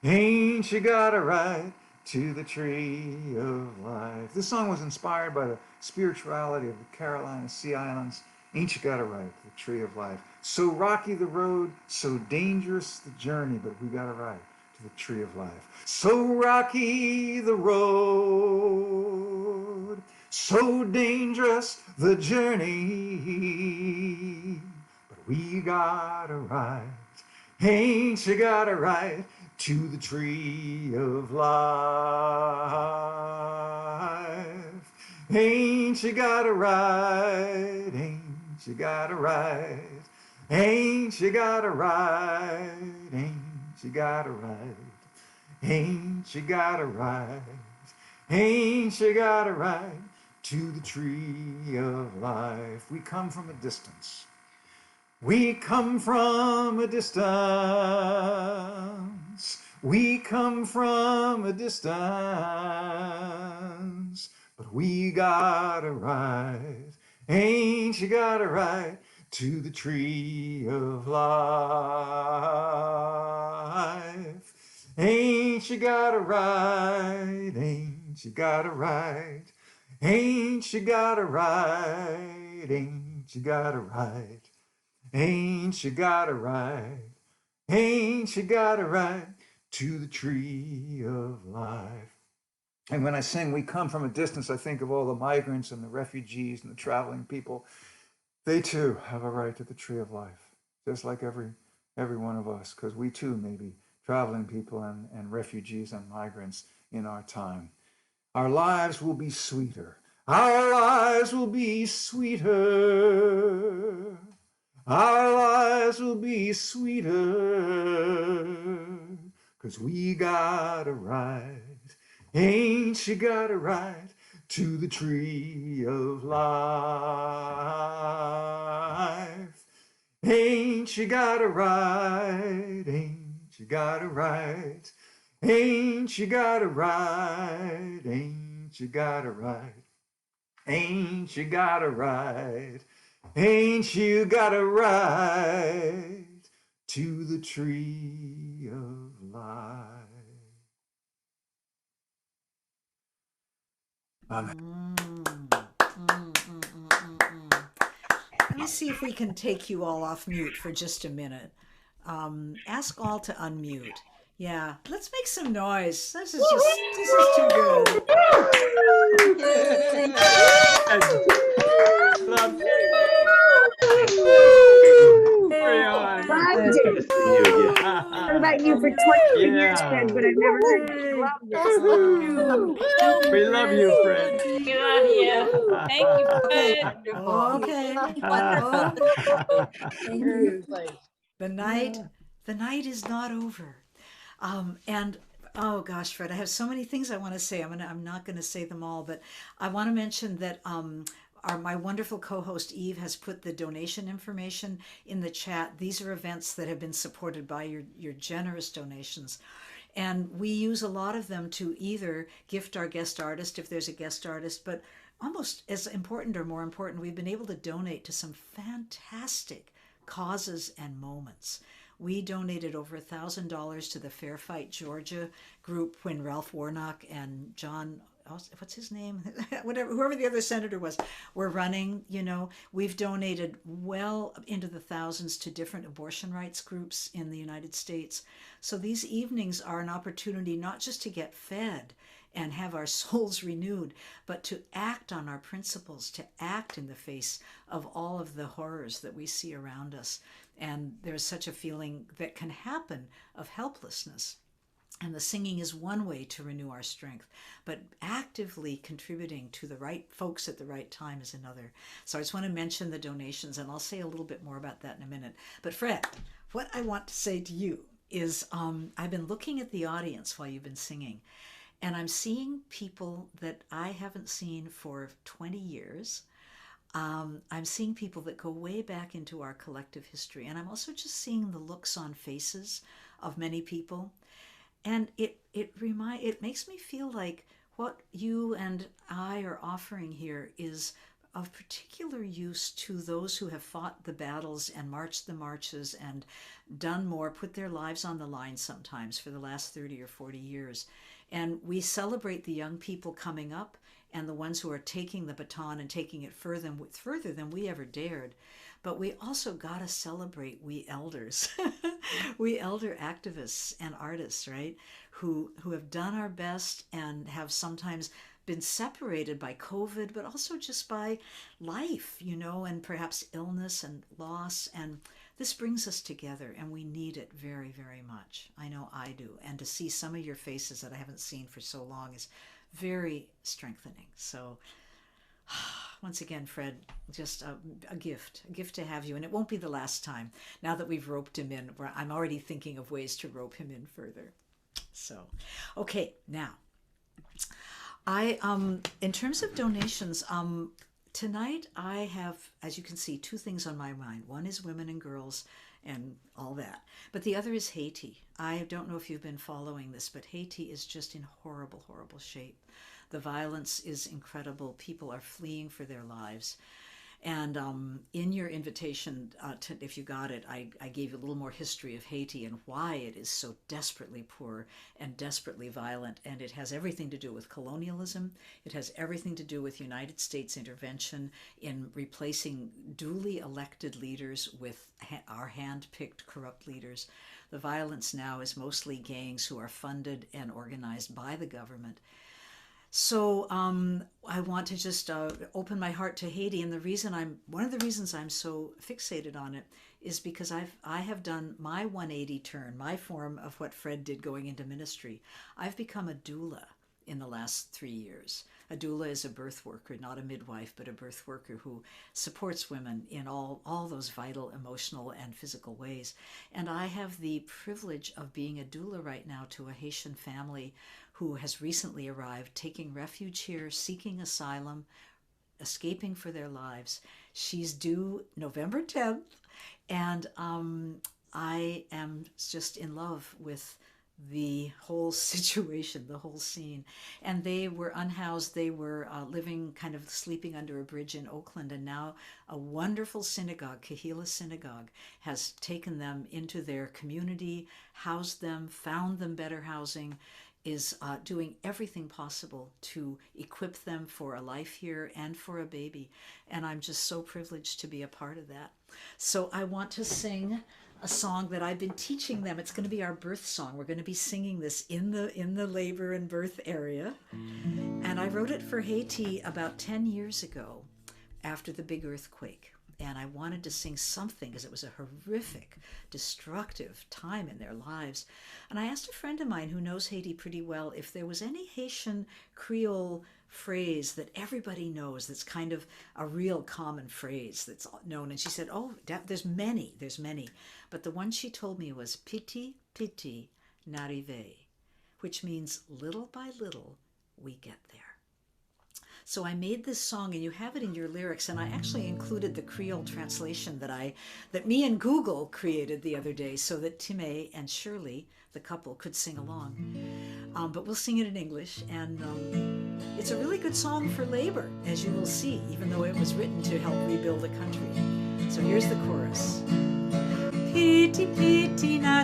Ain't you got a right to the tree of life? This song was inspired by the spirituality of the Carolina Sea Islands. Ain't you got a right to the tree of life? So rocky the road, so dangerous the journey, but we got a right to the tree of life. So rocky the road, so dangerous the journey, but we got a right. Ain't you got a right to the tree of life? Ain't you got a right? Ain't you got a right? Ain't you got a right? Ain't you got a right? Ain't you got a right? Ain't you got a right to the tree of life? We come from a distance. We come from a distance. We come from a distance. But we got a right. Ain't you got a right to the tree of life? Ain't you got a right? Ain't you got a right? Ain't you got a right? Ain't you got a right? Ain't you got a right? Ain't you got a right to the tree of life? And when I sing, we come from a distance, I think of all the migrants and the refugees and the traveling people. They too have a right to the tree of life, just like every one of us, because we too may be traveling people and refugees and migrants in our time. Our lives will be sweeter. Our lives will be sweeter. Our lives will be sweeter, 'cause we got a right. Ain't she got a right to the tree of life? Ain't you got a right? Ain't you got a right? Ain't you got a right? Ain't you got a right? Ain't you got a right? Ain't you got a right to the tree of life? Amen. Let me see if we can take you all off mute for just a minute. Ask all to unmute. Yeah, let's make some noise. This is too good. Thank you. Love Loved Good to it. see you again. Heard about you for 20 years, Fred, Yeah. but I've never heard you. Yay. Loved it. We love you, Fred. We love you. Thank you, Okay. Fred. Okay. Wonderful. Oh, Thank you. the night, the night is not over. And oh gosh, Fred, I have so many things I want to say. I'm not going to say them all, but I want to mention that my wonderful co-host Eve has put the donation information in the chat. These are events that have been supported by your generous donations. And we use a lot of them to either gift our guest artist if there's a guest artist, but almost as important or more important, we've been able to donate to some fantastic causes and moments. We donated over $1,000 to the Fair Fight Georgia group when Ralph Warnock and John, what's his name, whatever, whoever the other senator was, were running. We've donated well into the thousands to different abortion rights groups in the United States. So these evenings are an opportunity not just to get fed and have our souls renewed, but to act on our principles, to act in the face of all of the horrors that we see around us. And there's such a feeling that can happen of helplessness. And the singing is one way to renew our strength, but actively contributing to the right folks at the right time is another. So I just want to mention the donations, and I'll say a little bit more about that in a minute. But Fred, what I want to say to you is I've been looking at the audience while you've been singing, and I'm seeing people that I haven't seen for 20 years. I'm seeing people that go way back into our collective history, and I'm also just seeing the looks on faces of many people. And it makes me feel like what you and I are offering here is of particular use to those who have fought the battles and marched the marches and done more, put their lives on the line sometimes for the last 30 or 40 years. And we celebrate the young people coming up and the ones who are taking the baton and taking it further than we ever dared. But we also got to celebrate we elders, we elder activists and artists, right? Who have done our best and have sometimes been separated by COVID, but also just by life, and perhaps illness and loss. And this brings us together, and we need it very, very much. I know I do. And to see some of your faces that I haven't seen for so long is very strengthening. So once again, Fred, just a gift to have you. And it won't be the last time. Now that we've roped him in, I'm already thinking of ways to rope him in further. So, okay, now, in terms of donations, tonight I have, as you can see, two things on my mind. One is women and girls and all that, but the other is Haiti. I don't know if you've been following this, but Haiti is just in horrible, horrible shape. The violence is incredible. People are fleeing for their lives. And in your invitation, if you got it, I gave you a little more history of Haiti and why it is so desperately poor and desperately violent. And it has everything to do with colonialism. It has everything to do with United States intervention in replacing duly elected leaders with our hand-picked corrupt leaders. The violence now is mostly gangs who are funded and organized by the government. So I want to just open my heart to Haiti, and one of the reasons I'm so fixated on it is because I have done my 180 turn, my form of what Fred did going into ministry. I've become a doula in the last 3 years. A doula is a birth worker, not a midwife, but a birth worker who supports women in all those vital emotional and physical ways. And I have the privilege of being a doula right now to a Haitian family who has recently arrived, taking refuge here, seeking asylum, escaping for their lives. She's due November 10th, and I am just in love with the whole situation, the whole scene. And they were unhoused. They were living, kind of sleeping under a bridge in Oakland. And now a wonderful synagogue, Kehillah Synagogue, has taken them into their community, housed them, found them better housing, is doing everything possible to equip them for a life here and for a baby. And I'm just so privileged to be a part of that. So I want to sing a song that I've been teaching them. It's going to be our birth song. We're going to be singing this in the labor and birth area. And I wrote it for Haiti about 10 years ago after the big earthquake. And I wanted to sing something because it was a horrific, destructive time in their lives. And I asked a friend of mine who knows Haiti pretty well if there was any Haitian Creole phrase that everybody knows that's kind of a real common phrase that's known. And she said, oh, there's many. But the one she told me was Piti Piti Na, which means little by little we get there. So I made this song, and you have it in your lyrics, and I actually included the Creole translation that me and Google created the other day so that Timé and Shirley, the couple, could sing along. But we'll sing it in English, and it's a really good song for labor, as you will see, even though it was written to help rebuild the country. So here's the chorus. Piti Piti Na,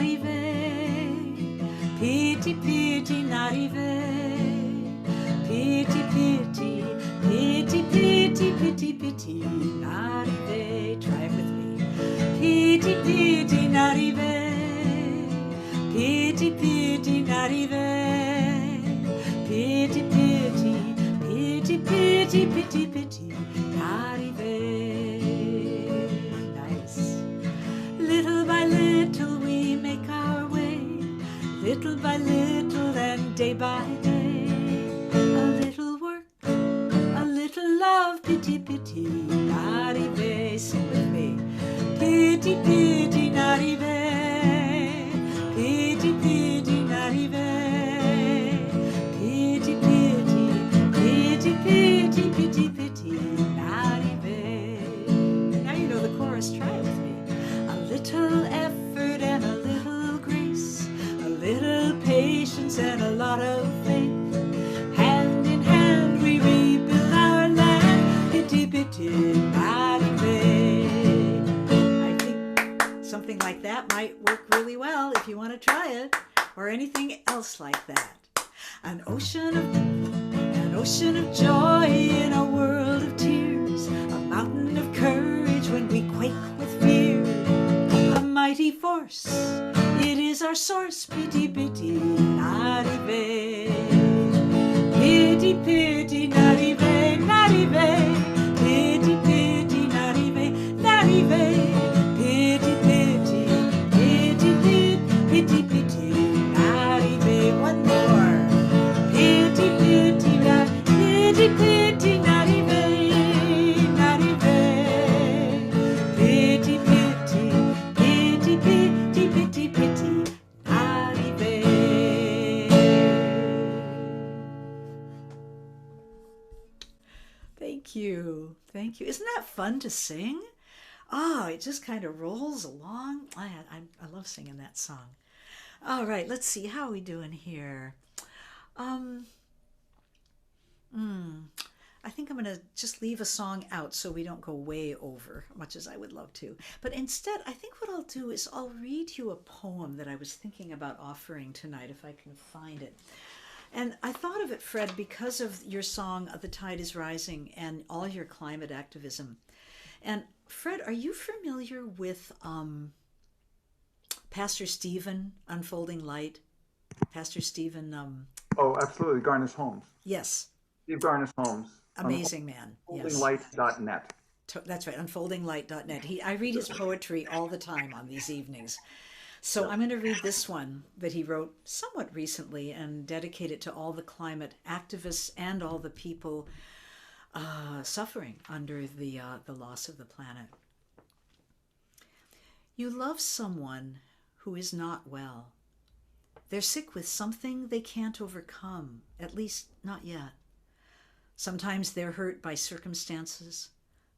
Piti Piti Na, Piti Piti, Piti Piti, Piti Piti Na, try it with me. Piti Piti Na, Piti Piti Na, Piti Piti, Piti Piti, Piti Piti Na. Nice. Little by little we make our way, little by little and day by day. A little work, a little love, piti piti, n'arrive, sing with me. Piti piti, n'arrive, piti piti, n'arrive, piti piti, piti piti, piti piti, n'arrive. Now you know the chorus, try it with me. A little effort and a little grace, a little patience and a lot of faith. Hand in hand we rebuild our land. Piti piti n'arrive. I think something like that might work really well if you want to try it, or anything else like that. An ocean of joy in a world of tears, a mountain of courage when we quake with fear. A mighty force, it is our source. Piti piti n'arrive. Piti piti n'arrive, n'arrive. Piti piti n'arrive, n'arrive. Piti piti, piti piti, piti piti n'arrive. One more. Piti piti na, piti piti n'arrive, n'arrive. Piti piti, piti piti, piti piti n'arrive. Thank you. Thank you. Isn't that fun to sing? Oh, it just kind of rolls along. I love singing that song. All right, let's see. How are we doing here? I think I'm going to just leave a song out so we don't go way over, much as I would love to. But instead, I think what I'll do is I'll read you a poem that I was thinking about offering tonight, if I can find it. And I thought of it, Fred, because of your song, The Tide is Rising, and all your climate activism. And Fred, are you familiar with Pastor Stephen, Unfolding Light? Pastor Stephen... Oh, absolutely. Garnis Holmes. Yes. Steve Garnis Holmes. Amazing man. Yes. Unfoldinglight.net. That's right, unfoldinglight.net. I read his poetry all the time on these evenings. So I'm going to read this one that he wrote somewhat recently and dedicate it to all the climate activists and all the people suffering under the loss of the planet. You love someone who is not well. They're sick with something they can't overcome, at least not yet. Sometimes they're hurt by circumstances.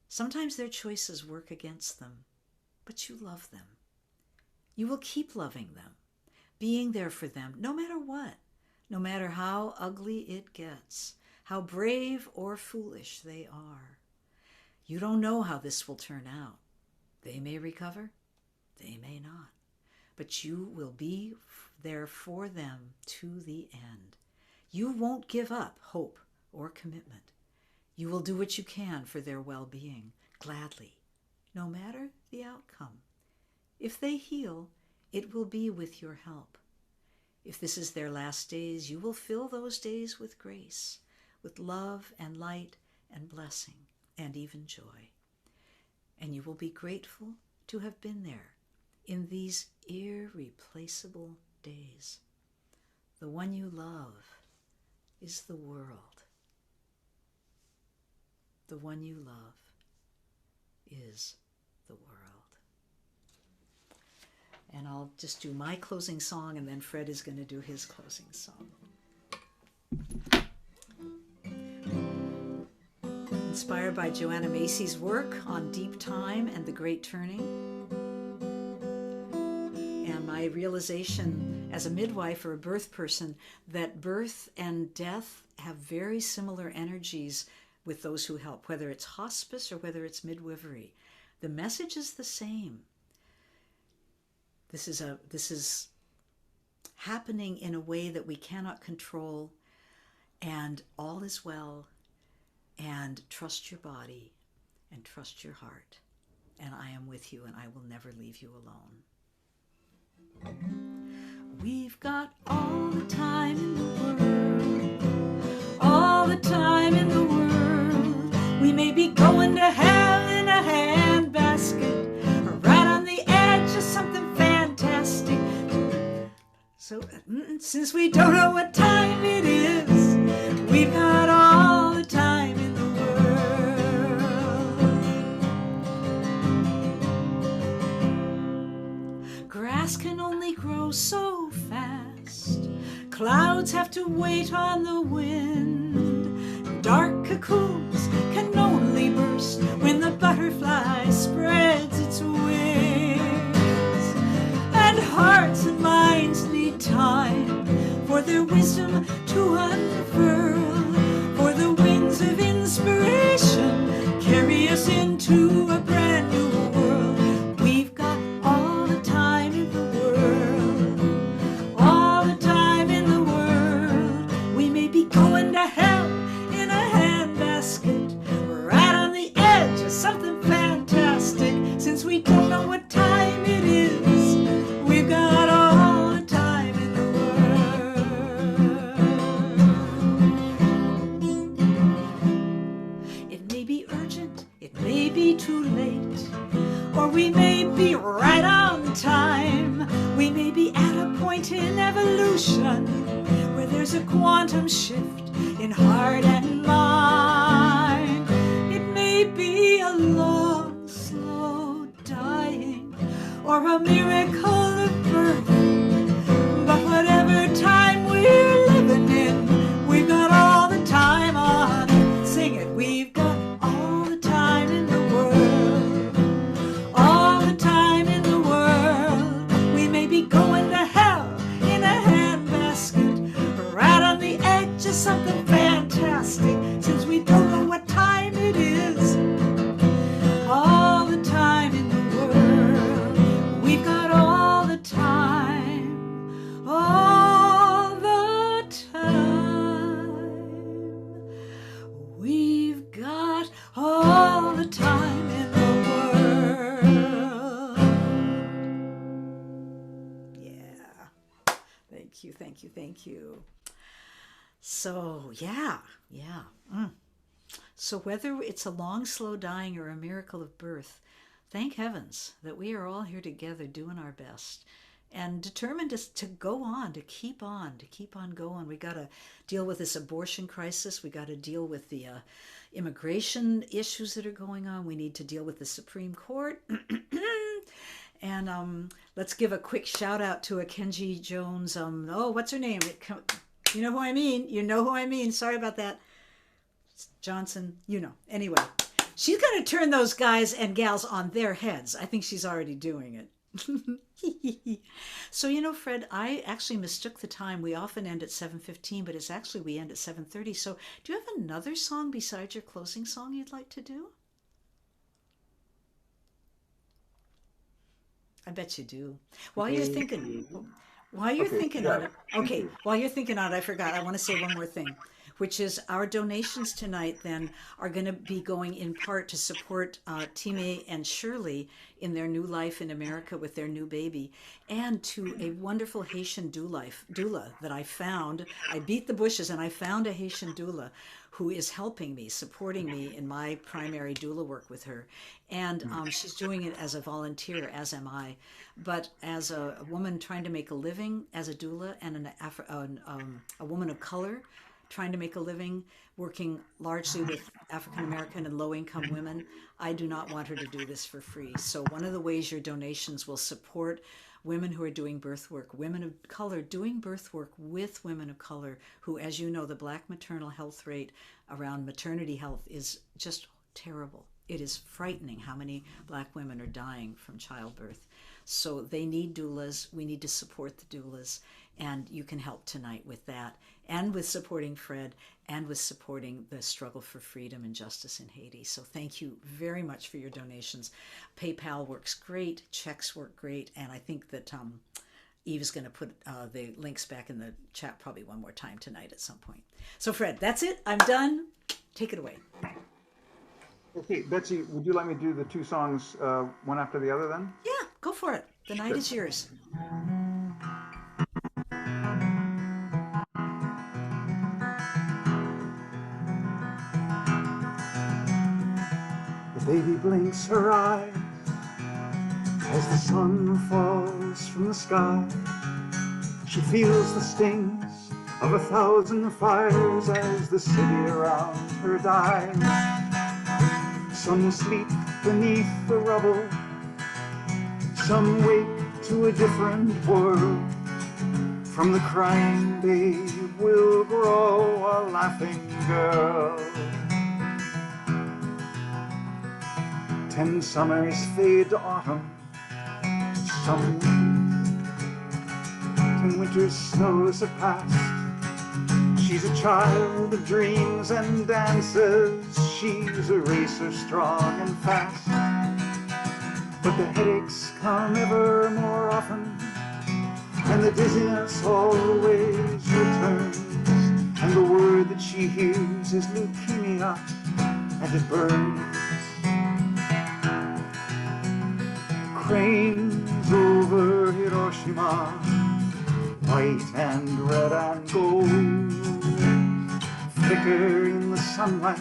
Sometimes their choices work against them. But you love them. You will keep loving them, being there for them, no matter what, no matter how ugly it gets, how brave or foolish they are. You don't know how this will turn out. They may recover, they may not, but you will be there for them to the end. You won't give up hope or commitment. You will do what you can for their well-being, gladly, no matter the outcome. If they heal, it will be with your help. If this is their last days, you will fill those days with grace, with love and light and blessing and even joy. And you will be grateful to have been there in these irreplaceable days. The one you love is the world. The one you love is the world. And I'll just do my closing song, and then Fred is going to do his closing song. Inspired by Joanna Macy's work on deep time and the great turning, and my realization as a midwife or a birth person that birth and death have very similar energies with those who help, whether it's hospice or whether it's midwifery. The message is the same. This is happening in a way that we cannot control, and all is well, and trust your body and trust your heart, and I am with you and I will never leave you alone. We've got all the time in the world, all the time in the world. We may be going to hell in a handbasket, or right on the edge of something fantastic. So since we don't know what time it is, we've got all the time in the world. Grass can only grow so fast. Clouds have to wait on the wind. Dark cocoons can only burst when the butterfly spreads its wings. And hearts and minds need time for their wisdom to unfurl, for the wings of inspiration carry us into a brand new world. We've got all the time in the world, all the time in the world. We may be going to hell in a handbasket, right on the edge of something fantastic. Since we don't know what time it is, we've got all the time in the world. It may be urgent, it may be too late, or we may be right on time. We may be at a point in evolution where there's a quantum shift in heart and mind. It may be a long, slow dying, or a miracle of birth. But whatever time we're living in, we've got all the time on it. Sing it, we've got all the time in the world, all the time in the world. We may be going to hell in a handbasket, right on the edge of something fantastic, since we don't know what time it is. All the time in the world, we've got all the time, all the time. We've got all the time in the world. Yeah. Thank you, thank you, thank you. So, yeah. So whether it's a long, slow dying or a miracle of birth, thank heavens that we are all here together doing our best. and determined to go on, to keep on going. We got to deal with this abortion crisis. We got to deal with the immigration issues that are going on. We need to deal with the Supreme Court. And let's give a quick shout out to a Kenji Jones. What's her name? You know who I mean. You know who I mean. Sorry about that. Johnson, you know. Anyway, she's going to turn those guys and gals on their heads. I think she's already doing it. So, you know, Fred, I actually mistook the time. We often end at 7:15, but it's actually we end at 7:30. So do you have another song besides your closing song you'd like to do? I bet you do. While you're thinking on it, okay, while you're thinking on it, I forgot. I want to say one more thing, which is our donations tonight then are going to be going in part to support Time and Shirley in their new life in America with their new baby, and to a wonderful Haitian doula that I found. I beat the bushes and I found a Haitian doula who is helping me, supporting me in my primary doula work with her. And she's doing it as a volunteer, as am I. But as a woman trying to make a living as a doula and a woman of color trying to make a living, working largely with African American and low-income women, I do not want her to do this for free. So one of the ways your donations will support women who are doing birth work, women of color doing birth work with women of color who, as you know, the Black maternal health rate around maternity health is just terrible. It is frightening how many Black women are dying from childbirth. So they need doulas. We need to support the doulas. And you can help tonight with that, and with supporting Fred, and with supporting the struggle for freedom and justice in Haiti. So thank you very much for your donations. PayPal works great, checks work great, and I think that Eve is going to put the links back in the chat probably one more time tonight at some point. So Fred, that's it. I'm done. Take it away. Okay, Betsy, would you let me do the two songs one after the other then? Yeah, go for it. The night is yours. The baby blinks her eyes as the sun falls from the sky. She feels the stings of 1,000 fires as the city around her dies. Some sleep beneath the rubble, some wake to a different world. From the crying babe will grow a laughing girl. 10 summers fade to autumn, some 10 winter's snows have passed. She's a child of dreams and dances, she's a racer strong and fast. But the headaches come ever more often, and the dizziness always returns, and the word that she hears is leukemia, and it burns. Cranes over Hiroshima, white and red and gold, flicker in the sunlight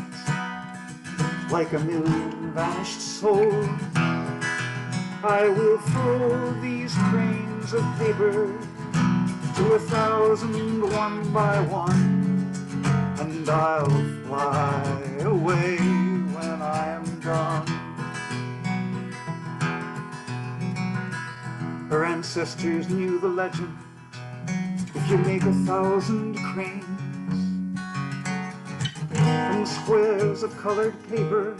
like a million vanished souls. I will throw these cranes of paper to 1,000 one by one, and I'll fly away when I am done. Her ancestors knew the legend. If you make 1,000 cranes from squares of colored paper,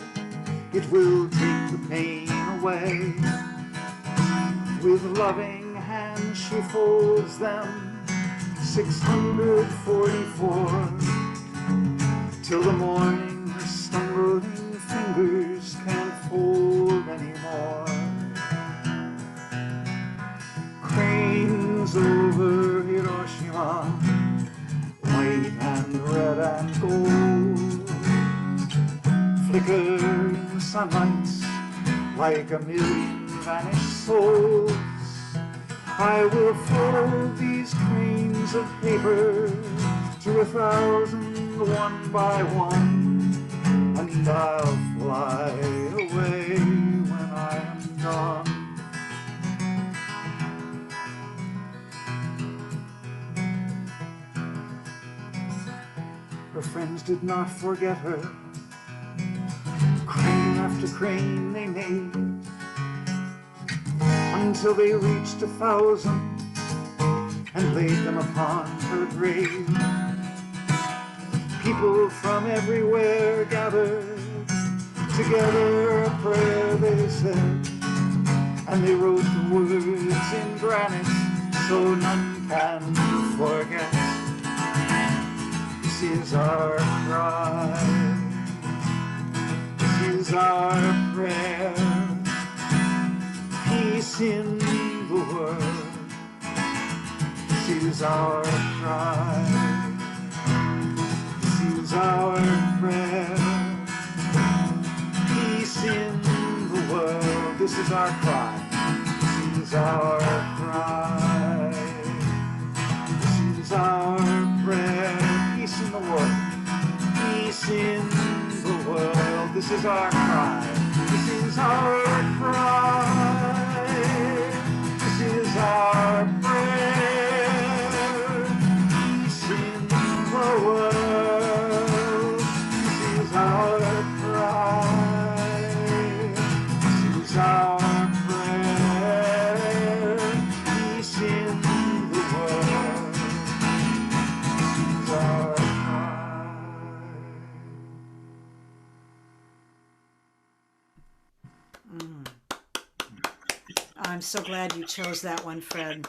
it will take the pain away. With loving hands she folds them 644, till the morning her stumbling fingers can't fold anymore. Cranes over Hiroshima, white and red and gold, flicker in the sunlight like a million vanished souls. I will fold these cranes of paper to 1,000 one by one, and I'll fly away when I am done. friends did not forget her. Crane after crane they made, until they reached 1,000 and laid them upon her grave. People from everywhere gathered together, a prayer they said, and they wrote the words in granite so none can forget. This is our cry, this is our prayer, peace in the world. This is our cry, this is our prayer, peace in the world. This is our cry, this is our cry, this is our prayer, peace in the world, peace in the world. This is our cry, this is our cry, this is our prayer, peace in the world. This is our cry, this is our prayer, peace in the world. This is our cry. I'm so glad you chose that one, Fred.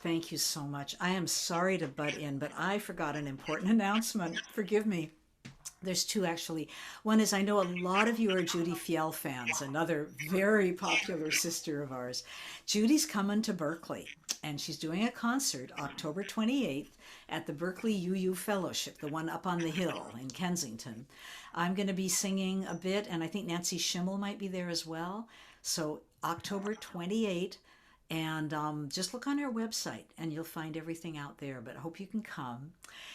Thank you so much. I am sorry to butt in, but I forgot an important announcement. Forgive me. There's two actually. One is I know a lot of you are Judy Fiel fans, another very popular sister of ours. Judy's coming to Berkeley, and she's doing a concert October 28th at the Berkeley UU Fellowship, the one up on the hill in Kensington. I'm going to be singing a bit, and I think Nancy Schimmel might be there as well. So October 28th, and just look on our website and you'll find everything out there, but I hope you can come.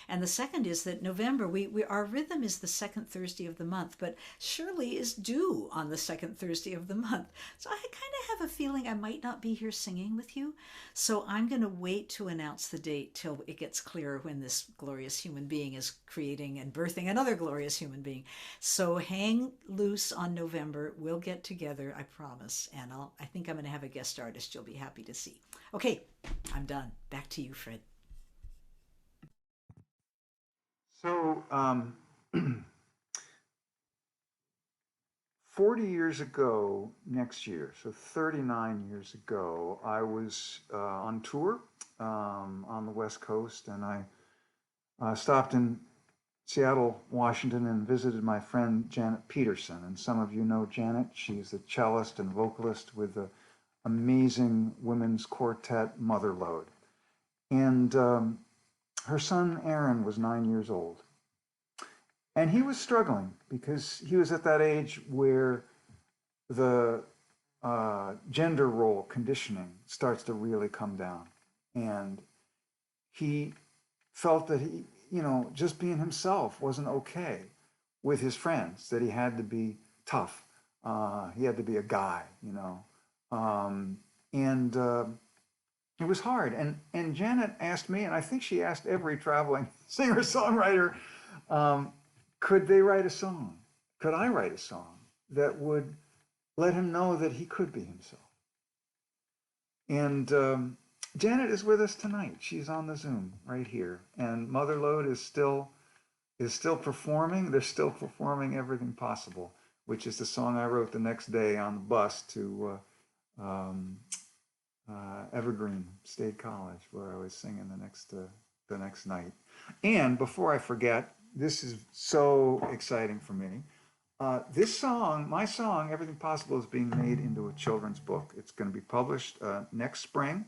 And the second is that November, our rhythm is the second Thursday of the month, but Shirley is due on the second Thursday of the month. So I kind of have a feeling I might not be here singing with you. So I'm going to wait to announce the date till it gets clearer when this glorious human being is creating and birthing another glorious human being. So hang loose on November. We'll get together, I promise. And I think I'm going to have a guest artist you'll be happy to see. Okay, I'm done. Back to you, Fred. So, 40 years ago next year, so 39 years ago, I was on tour on the West Coast, and I stopped in Seattle, Washington, and visited my friend Janet Peterson. And some of you know Janet. She's a cellist and vocalist with the amazing women's quartet Motherlode. And her son Aaron was 9 years old. And he was struggling because he was at that age where the gender role conditioning starts to really come down. And he felt that he, just being himself wasn't okay with his friends, that he had to be tough. He had to be a guy, and it was hard. And Janet asked me, and I think she asked every traveling singer-songwriter, could they write a song? Could I write a song that would let him know that he could be himself? And Janet is with us tonight. She's on the Zoom right here. And Motherlode is still performing. They're still performing Everything Possible, which is the song I wrote the next day on the bus to Evergreen State College, where I was singing the next night. And before I forget, this is so exciting for me. This song, my song, Everything Possible, is being made into a children's book. It's going to be published next spring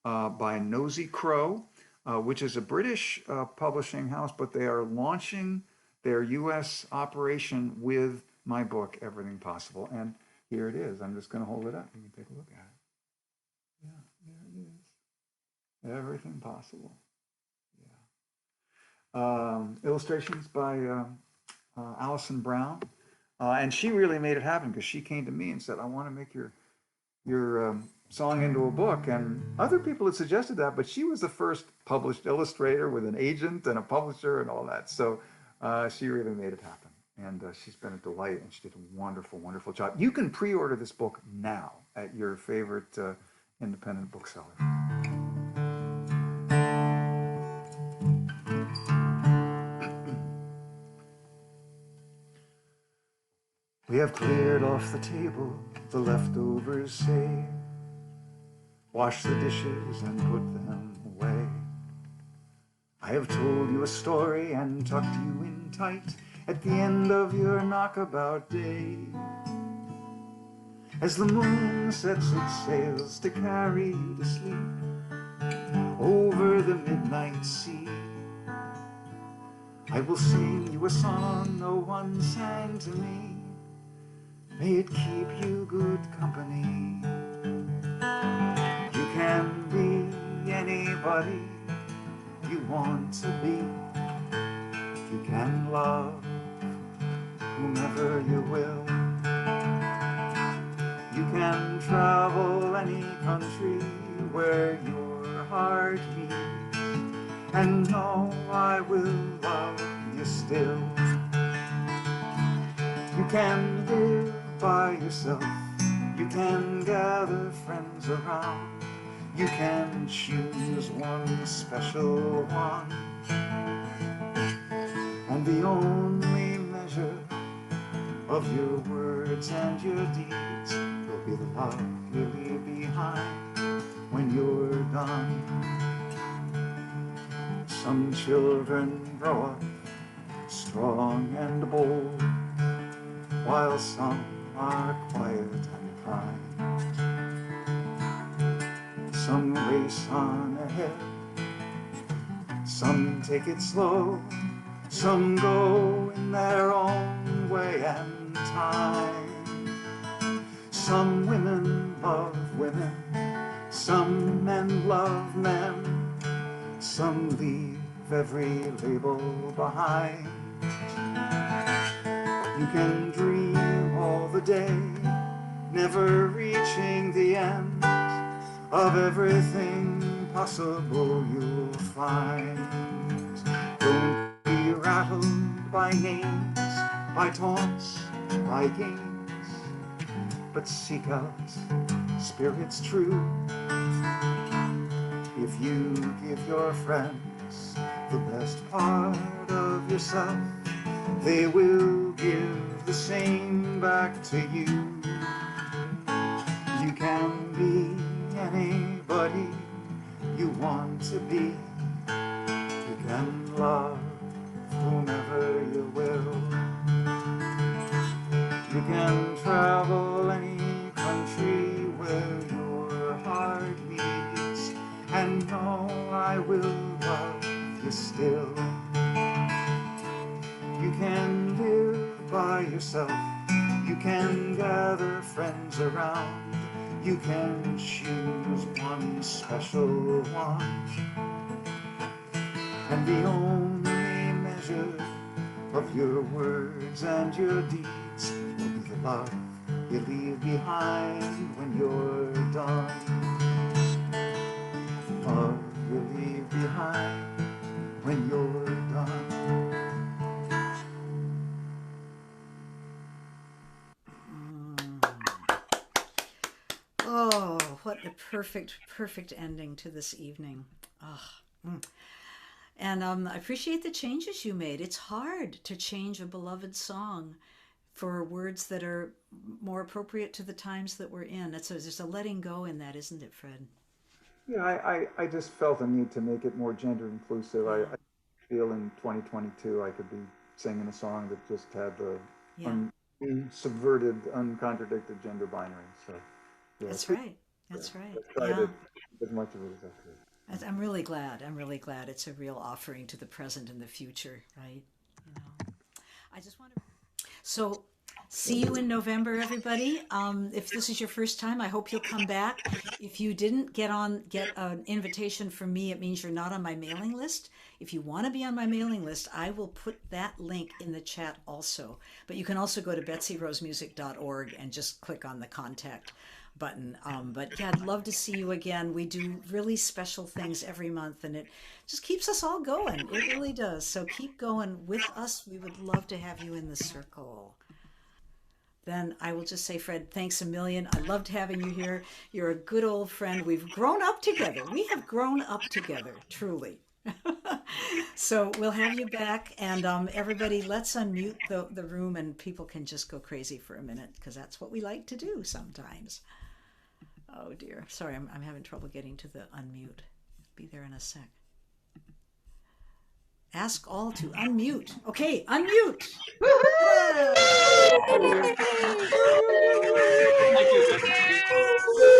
by Nosy Crow, which is a British publishing house, but they are launching their U.S. operation with my book, Everything Possible. And here it is. I'm just going to hold it up. You can take a look at it. Yeah, there it is. Everything Possible. Yeah. Illustrations by Allison Brown. And she really made it happen because she came to me and said, I want to make your song into a book. And other people had suggested that, but she was the first published illustrator with an agent and a publisher and all that. So she really made it happen. And she's been a delight, and she did a wonderful, wonderful job. You can pre-order this book now at your favorite independent bookseller. We have cleared off the table, the leftovers say. Wash the dishes and put them away. I have told you a story and tucked you in tight at the end of your knockabout day. As the moon sets its sails to carry you to sleep over the midnight sea, I will sing you a song no one sang to me. May it keep you good company. You can be anybody you want to be. You can love whomever you will. You can travel any country where your heart beats, and know I will love you still. You can live by yourself. You can gather friends around. You can choose one special one. And the only measure of your words and your deeds will be the love you leave behind when you're done. Some children grow up strong and bold, while some are quiet and kind. Some race on ahead, some take it slow, some go in their own way and time. Some women love women, some men love men, some leave every label behind. You can dream all the day, never reaching the end of everything possible you'll find. Don't be rattled by names, by taunts, by games, but seek out spirits true. If you give your friends the best part of yourself, they will give the same back to you. You can be anybody you want to be. You can love whomever you will. You can travel any country where your heart beats, and know I will love you still. You can live by yourself. You can gather friends around. You can choose one special one. And the only measure of your words and your deeds will be the love you leave behind when you're done. Love you leave behind when you're done. Oh, what a perfect ending to this evening. Oh, And I appreciate the changes you made. It's hard to change a beloved song for words that are more appropriate to the times that we're in. There's a letting go in that, isn't it, Fred? Yeah, I just felt a need to make it more gender inclusive. Yeah. I feel in 2022 I could be singing a song that just had the Yeah, unsubverted, uncontradicted gender binary. So, yeah, that's right. That's I right. tried Yeah. to as much of it as I could. I'm really glad. I'm really glad. It's a real offering to the present and the future, right? You know, I just want to. So, see you in November, everybody. If this is your first time, I hope you'll come back. If you didn't get an invitation from me, it means you're not on my mailing list. If you want to be on my mailing list, I will put that link in the chat also. But you can also go to betsyrosemusic.org and just click on the contact button. But yeah, I'd love to see you again. We do really special things every month, and it just keeps us all going. It really does. So keep going with us. We would love to have you in the circle. Then I will just say, Fred, thanks a million. I loved having you here. You're a good old friend. We've grown up together. We have grown up together, truly. So we'll have you back. And everybody, let's unmute the room and people can just go crazy for a minute because that's what we like to do sometimes. Oh dear. Sorry, I'm having trouble getting to the unmute. Be there in a sec. Ask all to unmute. Okay, unmute. Thank you, Betsy.